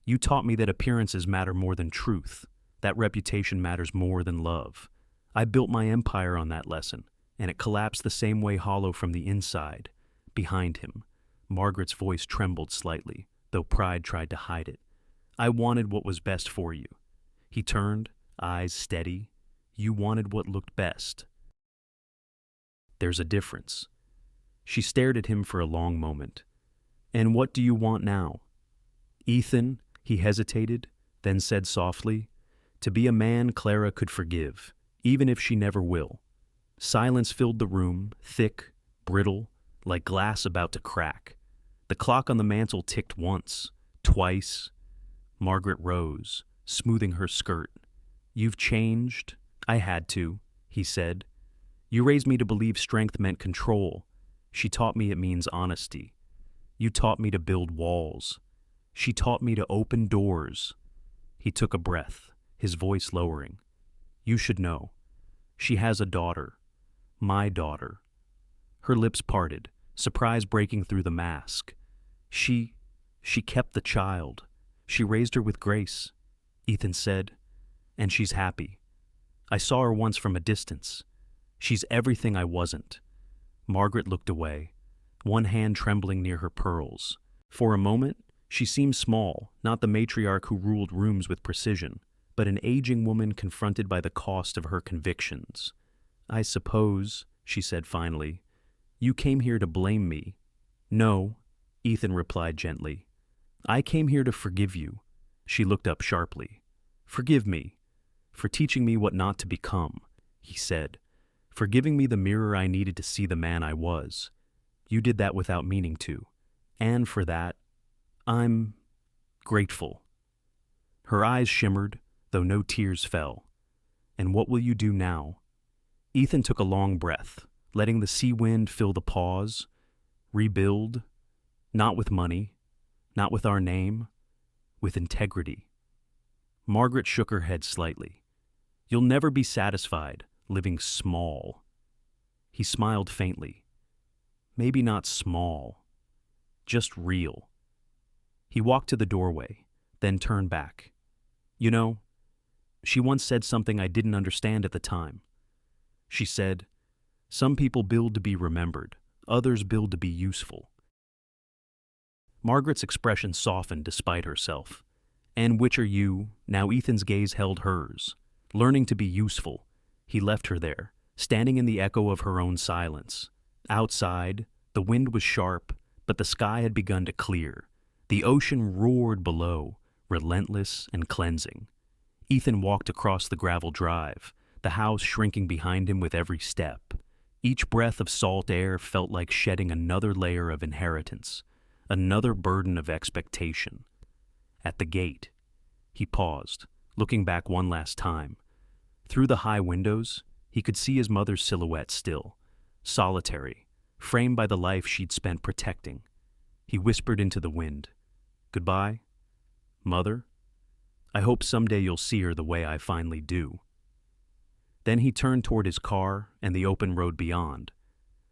"You taught me that appearances matter more than truth. That reputation matters more than love. I built my empire on that lesson, and it collapsed the same way, hollow from the inside. Behind him, Margaret's voice trembled slightly, though pride tried to hide it. I wanted what was best for you. He turned, eyes steady. You wanted what looked best. There's a difference. She stared at him for a long moment. And what do you want now? Ethan, he hesitated, then said softly, to be a man Clara could forgive, even if she never will. Silence filled the room, thick, brittle, like glass about to crack. The clock on the mantel ticked once, twice. Margaret rose, smoothing her skirt. You've changed. I had to, he said. You raised me to believe strength meant control. She taught me it means honesty. You taught me to build walls. She taught me to open doors. He took a breath, his voice lowering. You should know. She has a daughter. My daughter. Her lips parted, surprise breaking through the mask. She kept the child. She raised her with grace, Ethan said, and she's happy. I saw her once from a distance. She's everything I wasn't. Margaret looked away, one hand trembling near her pearls. For a moment, she seemed small, not the matriarch who ruled rooms with precision, but an aging woman confronted by the cost of her convictions. I suppose, she said finally, you came here to blame me. No, Ethan replied gently. I came here to forgive you. She looked up sharply. Forgive me for teaching me what not to become, he said, for giving me the mirror I needed to see the man I was. You did that without meaning to, and for that, I'm grateful. Her eyes shimmered, though no tears fell. And what will you do now? Ethan took a long breath, letting the sea wind fill the pause. Rebuild, not with money, not with our name, with integrity. Margaret shook her head slightly. You'll never be satisfied living small. He smiled faintly. Maybe not small, just real. He walked to the doorway, then turned back. You know, she once said something I didn't understand at the time. She said, some people build to be remembered, others build to be useful. Margaret's expression softened despite herself. And which are you? Now Ethan's gaze held hers. Learning to be useful, he left her there, standing in the echo of her own silence. Outside, the wind was sharp, but the sky had begun to clear. The ocean roared below, relentless and cleansing. Ethan walked across the gravel drive, the house shrinking behind him with every step. Each breath of salt air felt like shedding another layer of inheritance, another burden of expectation. At the gate, he paused, looking back one last time. Through the high windows, he could see his mother's silhouette still, solitary, framed by the life she'd spent protecting. He whispered into the wind, Goodbye, Mother. I hope someday you'll see her the way I finally do. Then he turned toward his car and the open road beyond.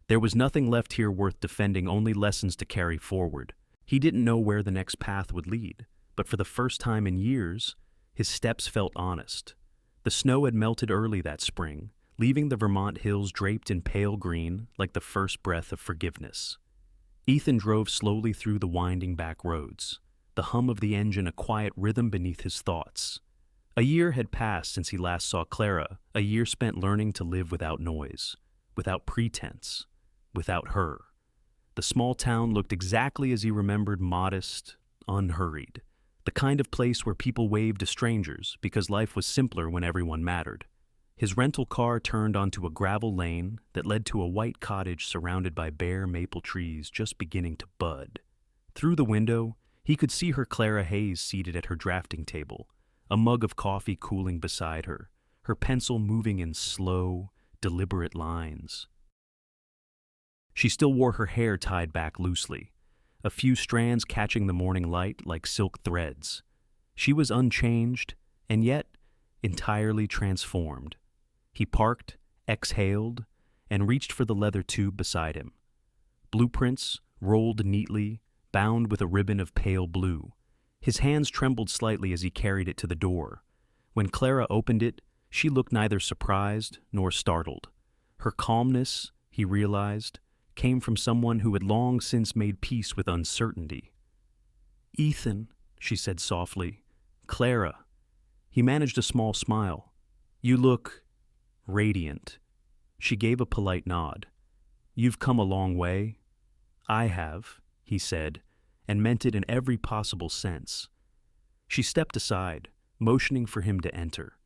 There was nothing left here worth defending, only lessons to carry forward. He didn't know where the next path would lead, but for the first time in years, his steps felt honest. The snow had melted early that spring, leaving the Vermont hills draped in pale green like the first breath of forgiveness. Ethan drove slowly through the winding back roads, the hum of the engine a quiet rhythm beneath his thoughts. A year had passed since he last saw Clara, a year spent learning to live without noise, without pretense, without her. The small town looked exactly as he remembered, modest, unhurried. The kind of place where people waved to strangers because life was simpler when everyone mattered. His rental car turned onto a gravel lane that led to a white cottage surrounded by bare maple trees just beginning to bud. Through the window, he could see her Clara Hayes seated at her drafting table, a mug of coffee cooling beside her, her pencil moving in slow, deliberate lines. She still wore her hair tied back loosely, a few strands catching the morning light like silk threads. She was unchanged, and yet entirely transformed. He parked, exhaled, and reached for the leather tube beside him. Blueprints, rolled neatly, bound with a ribbon of pale blue. His hands trembled slightly as he carried it to the door. When Clara opened it, she looked neither surprised nor startled. Her calmness, he realized, came from someone who had long since made peace with uncertainty. "Ethan," she said softly. "Clara." He managed a small smile. "You look radiant." She gave a polite nod. "You've come a long way." "I have," he said, and meant it in every possible sense. She stepped aside, motioning for him to enter.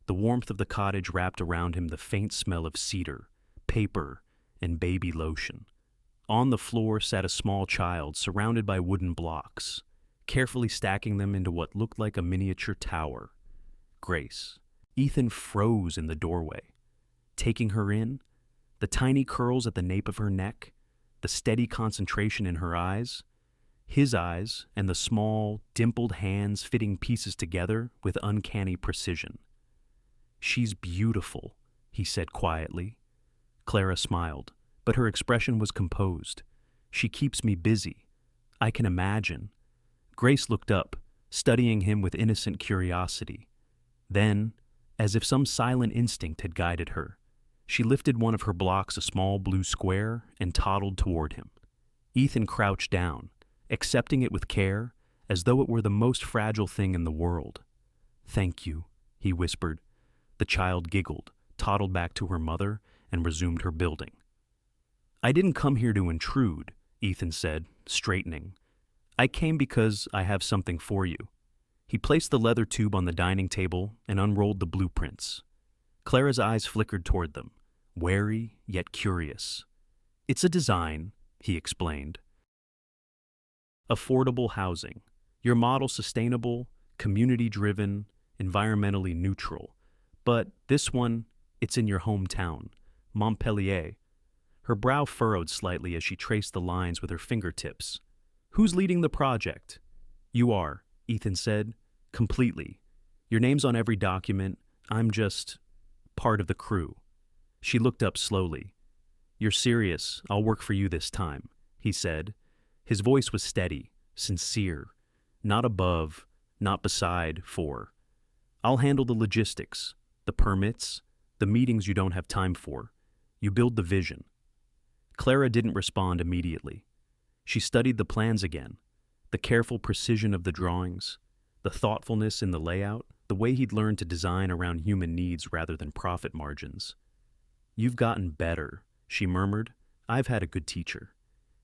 The warmth of the cottage wrapped around him the faint smell of cedar, paper, and baby lotion. On the floor sat a small child surrounded by wooden blocks, carefully stacking them into what looked like a miniature tower. Grace. Ethan froze in the doorway. Taking her in, the tiny curls at the nape of her neck, the steady concentration in her eyes, his eyes and the small, dimpled hands fitting pieces together with uncanny precision. "She's beautiful," he said quietly. Clara smiled, but her expression was composed. "She keeps me busy. I can imagine." Grace looked up, studying him with innocent curiosity. Then, as if some silent instinct had guided her, she lifted one of her blocks a small blue square and toddled toward him. Ethan crouched down, accepting it with care, as though it were the most fragile thing in the world. "Thank you," he whispered. The child giggled, toddled back to her mother, and resumed her building. "I didn't come here to intrude," Ethan said, straightening. "I came because I have something for you." He placed the leather tube on the dining table and unrolled the blueprints. Clara's eyes flickered toward them, wary yet curious. "It's a design," he explained. "Affordable housing. Your model sustainable, community-driven, environmentally neutral. But this one, it's in your hometown, Montpellier." Her brow furrowed slightly as she traced the lines with her fingertips. "Who's leading the project?" "You are," Ethan said. "Completely. Your name's on every document. I'm just part of the crew." She looked up slowly. "You're serious. I'll work for you this time," he said. His voice was steady, sincere. Not above, not beside, for. "I'll handle the logistics, the permits, the meetings you don't have time for. You build the vision." Clara didn't respond immediately. She studied the plans again, the careful precision of the drawings, the thoughtfulness in the layout, the way he'd learned to design around human needs rather than profit margins. "You've gotten better," she murmured. "I've had a good teacher."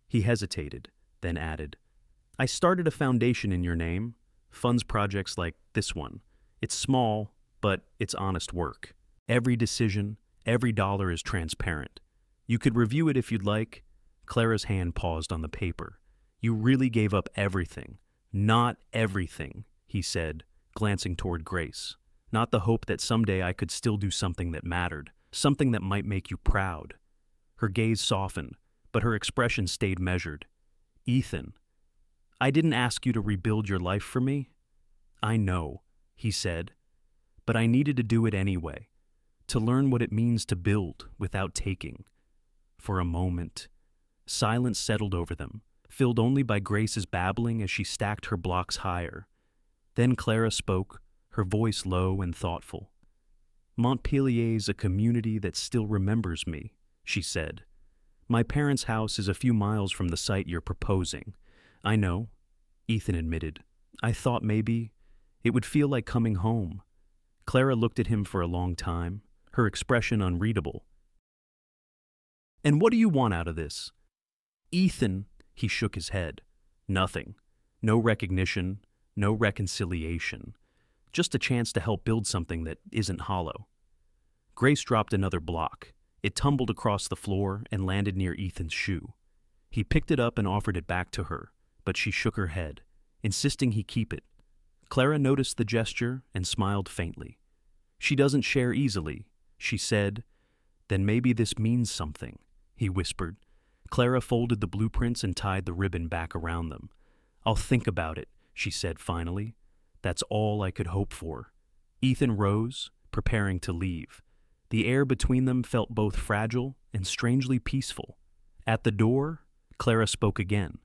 He hesitated, then added, "I started a foundation in your name, funds projects like this one. It's small, but it's honest work. Every decision, every dollar is transparent. You could review it if you'd like." Clara's hand paused on the paper. "You really gave up everything." "Not everything," he said, glancing toward Grace. "Not the hope that someday I could still do something that mattered, something that might make you proud." Her gaze softened, but her expression stayed measured. "Ethan, I didn't ask you to rebuild your life for me." "I know," he said, "but I needed to do it anyway, to learn what it means to build without taking." For a moment, silence settled over them, filled only by Grace's babbling as she stacked her blocks higher. Then Clara spoke, her voice low and thoughtful. "Montpellier's a community that still remembers me," she said. "My parents' house is a few miles from the site you're proposing." "I know," Ethan admitted. "I thought maybe it would feel like coming home." Clara looked at him for a long time, her expression unreadable. "And what do you want out of this?" "Ethan," he shook his head. "Nothing. No recognition, no reconciliation. Just a chance to help build something that isn't hollow." Grace dropped another block. It tumbled across the floor and landed near Ethan's shoe. He picked it up and offered it back to her, but she shook her head, insisting he keep it. Clara noticed the gesture and smiled faintly. "She doesn't share easily," she said. "Then maybe this means something," he whispered. Clara folded the blueprints and tied the ribbon back around them. "I'll think about it," she said finally. "That's all I could hope for." Ethan rose, preparing to leave. The air between them felt both fragile and strangely peaceful. At the door, Clara spoke again.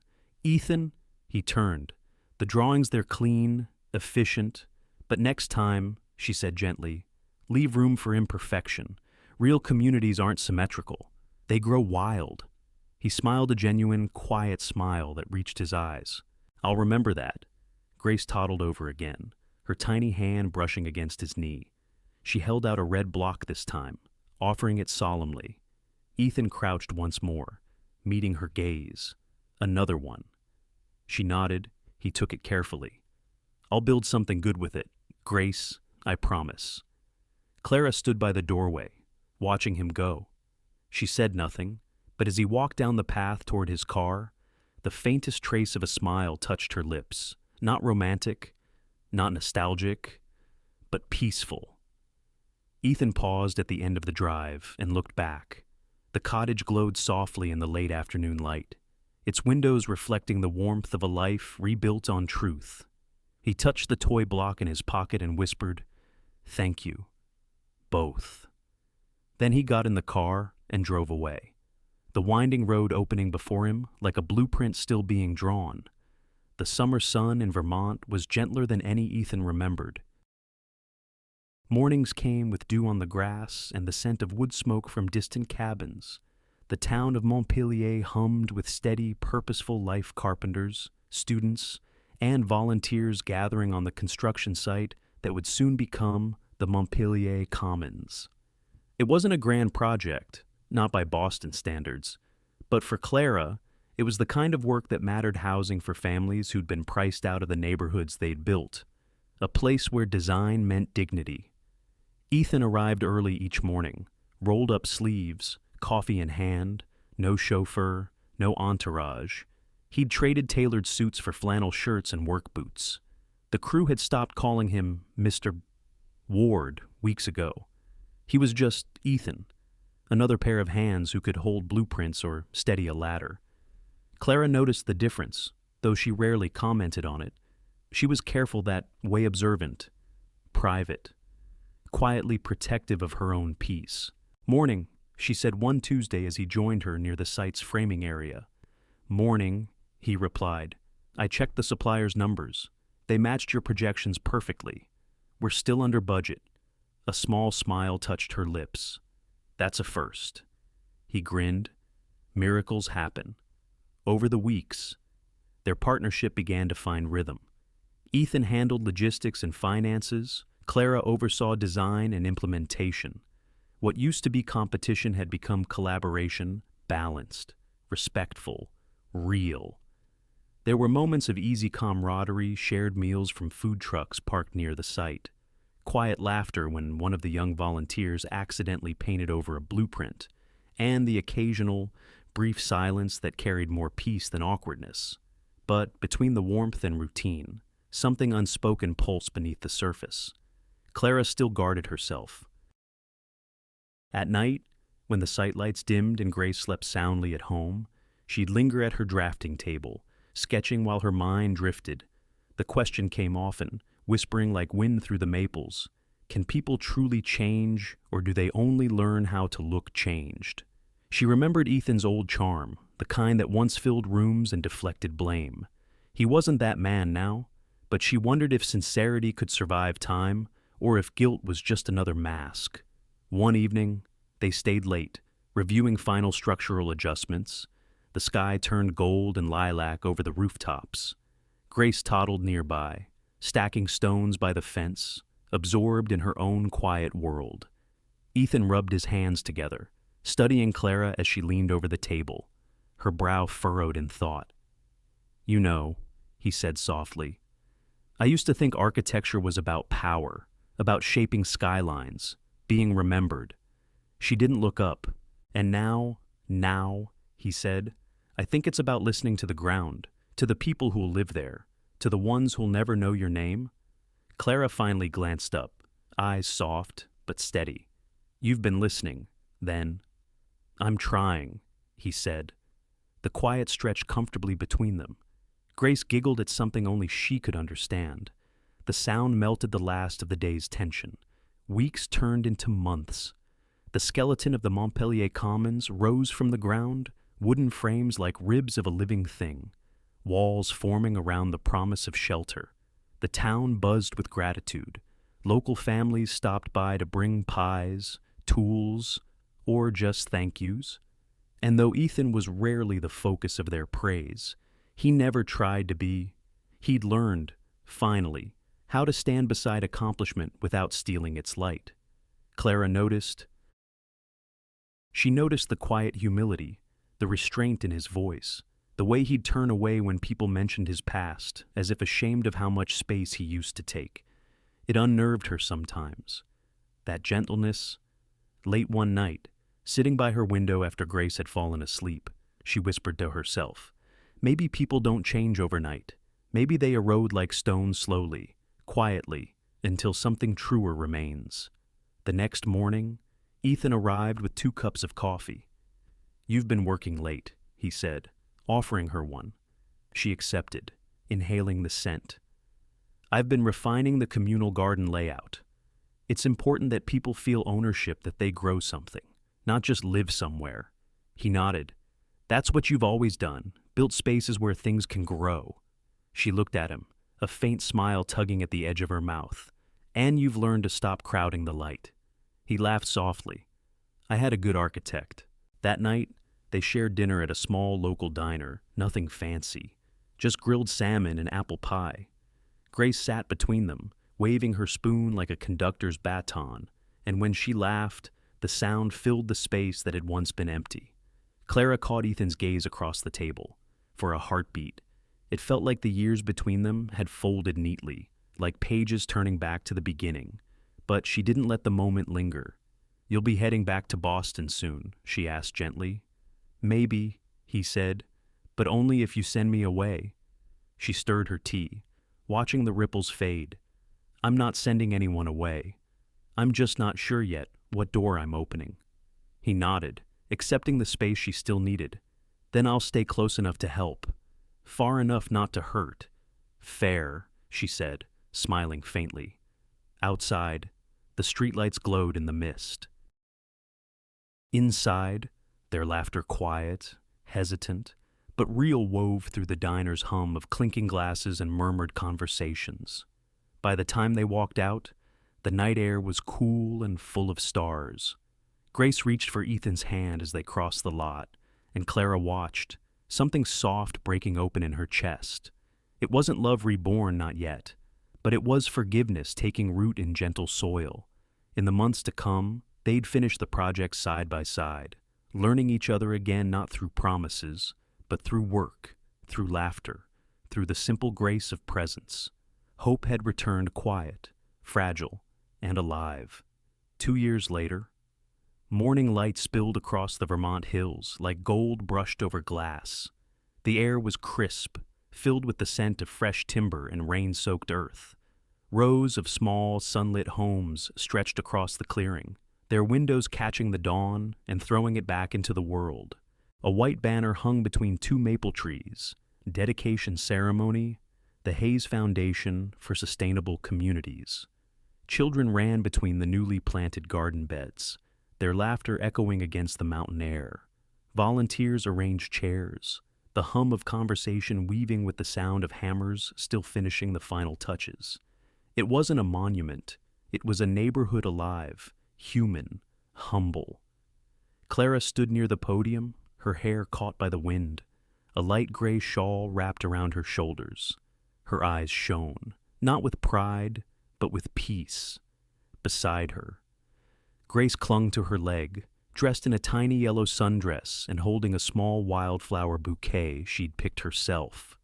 "Ethan," he turned. "The drawings, they're clean, efficient, but next time," she said gently. Leave room for imperfection. Real communities aren't symmetrical. They grow wild. He smiled a genuine, quiet smile that reached his eyes. I'll remember that. Grace toddled over again, her tiny hand brushing against his knee. She held out a red block this time, offering it solemnly. Ethan crouched once more, meeting her gaze. Another one. She nodded. He took it carefully. I'll build something good with it. Grace, I promise. Clara stood by the doorway, watching him go. She said nothing, but as he walked down the path toward his car, the faintest trace of a smile touched her lips. Not romantic, not nostalgic, but peaceful. Ethan paused at the end of the drive and looked back. The cottage glowed softly in the late afternoon light, its windows reflecting the warmth of a life rebuilt on truth. He touched the toy block in his pocket and whispered, "Thank you. Both." Then he got in the car and drove away, the winding road opening before him like a blueprint still being drawn. The summer sun in Vermont was gentler than any Ethan remembered. Mornings came with dew on the grass and the scent of wood smoke from distant cabins. The town of Montpelier hummed with steady, purposeful life carpenters, students, and volunteers gathering on the construction site that would soon become the Montpelier Commons. It wasn't a grand project, not by Boston standards, but for Clara, it was the kind of work that mattered: housing for families who'd been priced out of the neighborhoods they'd built, a place where design meant dignity. Ethan arrived early each morning, rolled up sleeves, coffee in hand, no chauffeur, no entourage. He'd traded tailored suits for flannel shirts and work boots. The crew had stopped calling him Mr. Ward weeks ago. He was just Ethan, another pair of hands who could hold blueprints or steady a ladder. Clara noticed the difference, though she rarely commented on it. She was careful that way, observant, private, quietly protective of her own peace. "Morning," she said one Tuesday as he joined her near the site's framing area. "Morning," he replied. "I checked the supplier's numbers. They matched your projections perfectly. We're still under budget." A small smile touched her lips. "That's a first." He grinned. Miracles happen. Over the weeks, their partnership began to find rhythm. Ethan handled logistics and finances. Clara oversaw design and implementation. What used to be competition had become collaboration, balanced, respectful, real. There were moments of easy camaraderie, shared meals from food trucks parked near the site, quiet laughter when one of the young volunteers accidentally painted over a blueprint, and the occasional, brief silence that carried more peace than awkwardness. But between the warmth and routine, something unspoken pulsed beneath the surface. Clara still guarded herself. At night, when the site lights dimmed and Grace slept soundly at home, she'd linger at her drafting table, sketching while her mind drifted. The question came often, whispering like wind through the maples: can people truly change, or do they only learn how to look changed? She remembered Ethan's old charm, the kind that once filled rooms and deflected blame. He wasn't that man now, but she wondered if sincerity could survive time, or if guilt was just another mask. One evening, they stayed late, reviewing final structural adjustments. The sky turned gold and lilac over the rooftops. Grace toddled nearby, stacking stones by the fence, absorbed in her own quiet world. Ethan rubbed his hands together, studying Clara as she leaned over the table, her brow furrowed in thought. "You know," he said softly, "I used to think architecture was about power, about shaping skylines, being remembered." She didn't look up. "And now, he said, "I think it's about listening to the ground, to the people who'll live there, to the ones who'll never know your name." Clara finally glanced up, eyes soft but steady. "You've been listening, then?" "I'm trying," he said. The quiet stretched comfortably between them. Grace giggled at something only she could understand. The sound melted the last of the day's tension. Weeks turned into months. The skeleton of the Montpelier Commons rose from the ground, wooden frames like ribs of a living thing, walls forming around the promise of shelter. The town buzzed with gratitude, Local families stopped by to bring pies, tools, or just thank yous. And though Ethan was rarely the focus of their praise, he never tried to be. He'd learned, finally, how to stand beside accomplishment without stealing its light. Clara noticed. She noticed the quiet humility, the restraint in his voice, the way he'd turn away when people mentioned his past, as if ashamed of how much space he used to take. It unnerved her sometimes. That gentleness. Late one night, sitting by her window after Grace had fallen asleep, she whispered to herself, "Maybe people don't change overnight. Maybe they erode like stones slowly, quietly, until something truer remains." The next morning, Ethan arrived with 2 cups of coffee. "You've been working late," he said, offering her one. She accepted, inhaling the scent. "I've been refining the communal garden layout. It's important that people feel ownership, that they grow something, not just live somewhere." He nodded. "That's what you've always done, built spaces where things can grow." She looked at him, a faint smile tugging at the edge of her mouth. "And you've learned to stop crowding the light." He laughed softly. "I had a good architect." That night, they shared dinner at a small local diner, nothing fancy, just grilled salmon and apple pie. Grace sat between them, waving her spoon like a conductor's baton, and when she laughed, the sound filled the space that had once been empty. Clara caught Ethan's gaze across the table. For a heartbeat, it felt like the years between them had folded neatly, like pages turning back to the beginning. But she didn't let the moment linger. "You'll be heading back to Boston soon," she asked gently. "Maybe," he said, "but only if you send me away." She stirred her tea, watching the ripples fade. "I'm not sending anyone away. I'm just not sure yet what door I'm opening." He nodded, accepting the space she still needed. "Then I'll stay close enough to help, far enough not to hurt." "Fair," she said, smiling faintly. Outside, the streetlights glowed in the mist. Inside, their laughter quiet, hesitant, but real, wove through the diner's hum of clinking glasses and murmured conversations. By the time they walked out, the night air was cool and full of stars. Grace reached for Ethan's hand as they crossed the lot, and Clara watched, something soft breaking open in her chest. It wasn't love reborn, not yet, but it was forgiveness taking root in gentle soil. In the months to come, they'd finish the project side by side, learning each other again, not through promises, but through work, through laughter, through the simple grace of presence. Hope had returned, quiet, fragile, and alive. 2 years later, morning light spilled across the Vermont hills like gold brushed over glass. The air was crisp, filled with the scent of fresh timber and rain-soaked earth. Rows of small, sunlit homes stretched across the clearing, their windows catching the dawn and throwing it back into the world. A white banner hung between 2 maple trees, dedication ceremony, the Hayes Foundation for Sustainable Communities. Children ran between the newly planted garden beds, their laughter echoing against the mountain air. Volunteers arranged chairs, the hum of conversation weaving with the sound of hammers still finishing the final touches. It wasn't a monument, it was a neighborhood alive, human, humble. Clara stood near the podium, her hair caught by the wind, a light gray shawl wrapped around her shoulders. Her eyes shone, not with pride, but with peace. Beside her, Grace clung to her leg, dressed in a tiny yellow sundress and holding a small wildflower bouquet she'd picked herself.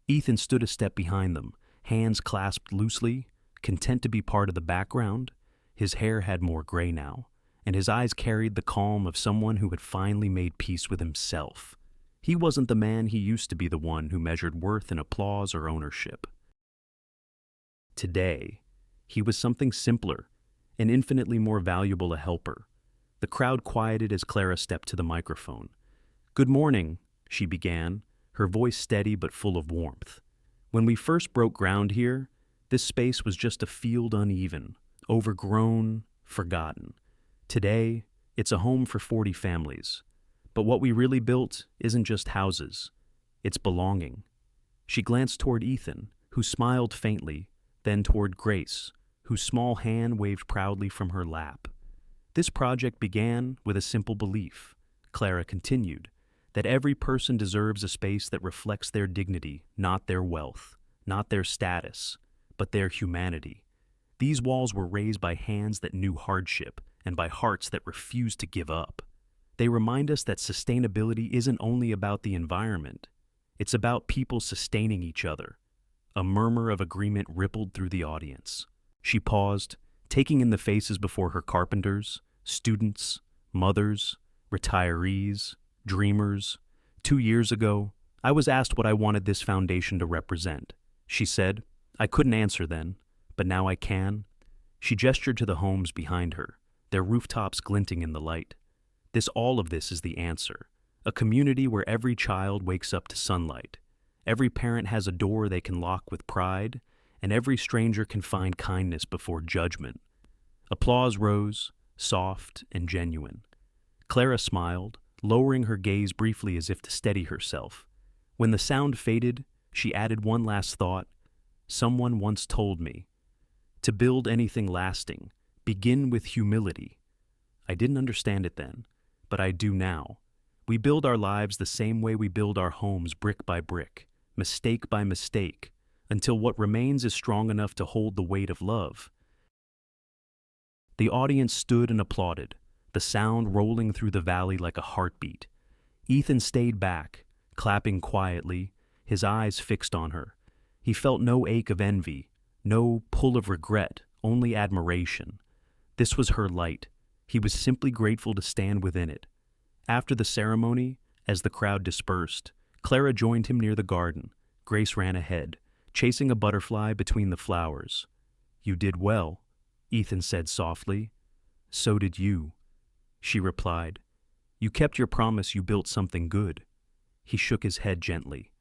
Ethan stood a step behind them, hands clasped loosely, content to be part of the background. His hair had more gray now, and his eyes carried the calm of someone who had finally made peace with himself. He wasn't the man he used to be, the one who measured worth in applause or ownership. Today, he was something simpler, and infinitely more valuable, a helper. The crowd quieted as Clara stepped to the microphone. "Good morning," she began, her voice steady but full of warmth. "When we first broke ground here, this space was just a field, uneven, overgrown, forgotten. Today, it's a home for 40 families. But what we really built isn't just houses, it's belonging." She glanced toward Ethan, who smiled faintly, then toward Grace, whose small hand waved proudly from her lap. This project began with a simple belief, Clara continued, that every person deserves a space that reflects their dignity, not their wealth, not their status, but their humanity. These walls were raised by hands that knew hardship and by hearts that refused to give up. They remind us that sustainability isn't only about the environment, it's about people sustaining each other. A murmur of agreement rippled through the audience. She paused, taking in the faces before her: carpenters, students, mothers, retirees, dreamers. 2 years ago, I was asked what I wanted this foundation to represent. She said, I couldn't answer then, but now I can. She gestured to the homes behind her, their rooftops glinting in the light. All of this is the answer. A community where every child wakes up to sunlight. Every parent has a door they can lock with pride, and every stranger can find kindness before judgment. Applause rose, soft and genuine. Clara smiled, lowering her gaze briefly as if to steady herself. When the sound faded, she added one last thought. Someone once told me, to build anything lasting, begin with humility. I didn't understand it then, but I do now. We build our lives the same way we build our homes, brick by brick, mistake by mistake, until what remains is strong enough to hold the weight of love. The audience stood and applauded, the sound rolling through the valley like a heartbeat. Ethan stayed back, clapping quietly, his eyes fixed on her. He felt no ache of envy, no pull of regret, only admiration. This was her light. He was simply grateful to stand within it. After the ceremony, as the crowd dispersed, Clara joined him near the garden. Grace ran ahead, chasing a butterfly between the flowers. You did well, Ethan said softly. So did you, she replied. You kept your promise, you built something good. He shook his head gently.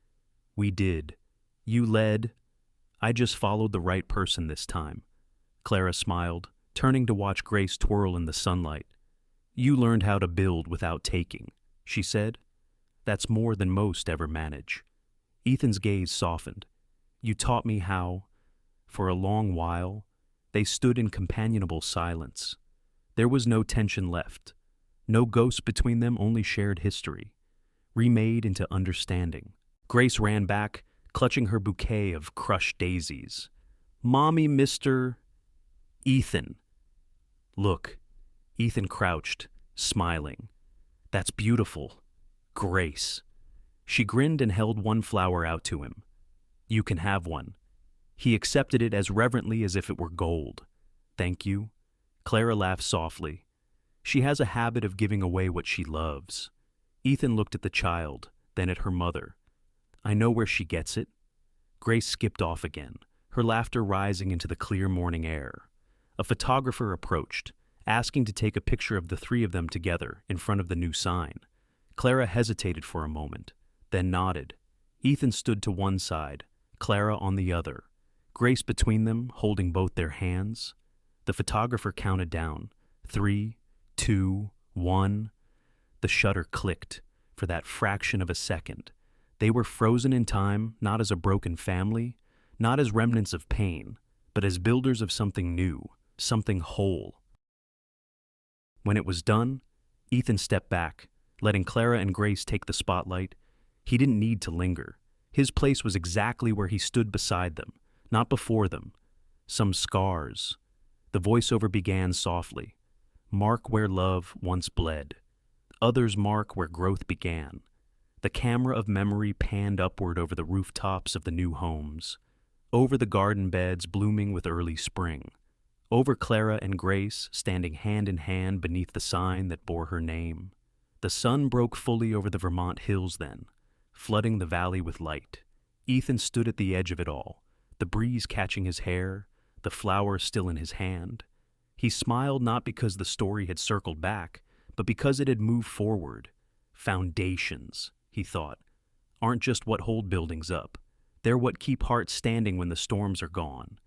We did. You led. I just followed the right person this time. Clara smiled, turning to watch Grace twirl in the sunlight. You learned how to build without taking, she said. That's more than most ever manage. Ethan's gaze softened. You taught me how. For a long while, they stood in companionable silence. There was no tension left. No ghost between them, only shared history, remade into understanding. Grace ran back, clutching her bouquet of crushed daisies. Mommy, Mr. Ethan. Look. Ethan crouched, smiling. That's beautiful. Grace. She grinned and held one flower out to him. You can have one. He accepted it as reverently as if it were gold. Thank you. Clara laughed softly. She has a habit of giving away what she loves. Ethan looked at the child, then at her mother. I know where she gets it. Grace skipped off again, her laughter rising into the clear morning air. A photographer approached, asking to take a picture of the three of them together in front of the new sign. Clara hesitated for a moment, then nodded. Ethan stood to one side, Clara on the other, Grace between them, holding both their hands. The photographer counted down. 3, 2, 1. The shutter clicked. For that fraction of a second, they were frozen in time, not as a broken family, not as remnants of pain, but as builders of something new, something whole. When it was done, Ethan stepped back, letting Clara and Grace take the spotlight. He didn't need to linger. His place was exactly where he stood beside them, not before them. Some scars. The voiceover began softly. Mark where love once bled. Others mark where growth began. The camera of memory panned upward over the rooftops of the new homes, over the garden beds blooming with early spring, over Clara and Grace standing hand in hand beneath the sign that bore her name. The sun broke fully over the Vermont hills then, flooding the valley with light. Ethan stood at the edge of it all, the breeze catching his hair, the flower still in his hand. He smiled not because the story had circled back, but because it had moved forward. Foundations, he thought, aren't just what hold buildings up. They're what keep hearts standing when the storms are gone.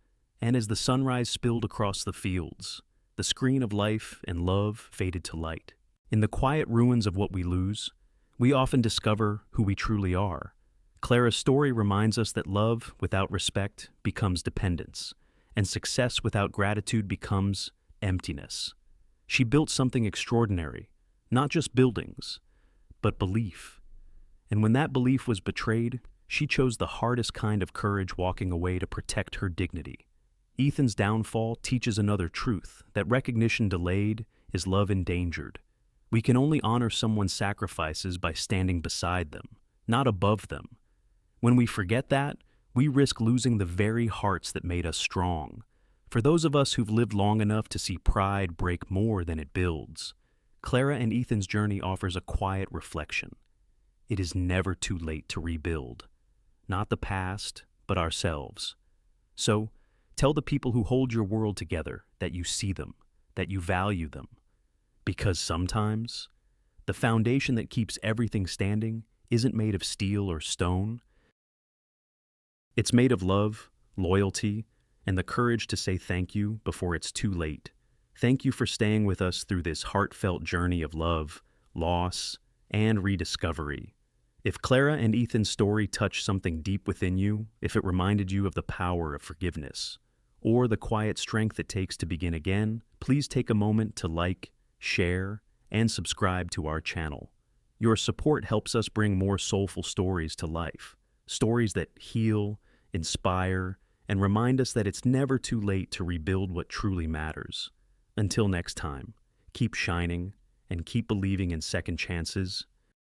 And as the sunrise spilled across the fields, the screen of life and love faded to light. In the quiet ruins of what we lose, we often discover who we truly are. Clara's story reminds us that love without respect becomes dependence, and success without gratitude becomes emptiness. She built something extraordinary, not just buildings, but belief. And when that belief was betrayed, she chose the hardest kind of courage, walking away to protect her dignity. Ethan's downfall teaches another truth, that recognition delayed is love endangered. We can only honor someone's sacrifices by standing beside them, not above them. When we forget that, we risk losing the very hearts that made us strong. For those of us who've lived long enough to see pride break more than it builds, Clara and Ethan's journey offers a quiet reflection. It is never too late to rebuild. Not the past, but ourselves. So, tell the people who hold your world together that you see them, that you value them. Because sometimes, the foundation that keeps everything standing isn't made of steel or stone. It's made of love, loyalty, and the courage to say thank you before it's too late. Thank you for staying with us through this heartfelt journey of love, loss, and rediscovery. If Clara and Ethan's story touched something deep within you, if it reminded you of the power of forgiveness, or the quiet strength it takes to begin again, please take a moment to like, share, and subscribe to our channel. Your support helps us bring more soulful stories to life, stories that heal, inspire, and remind us that it's never too late to rebuild what truly matters. Until next time, keep shining and keep believing in second chances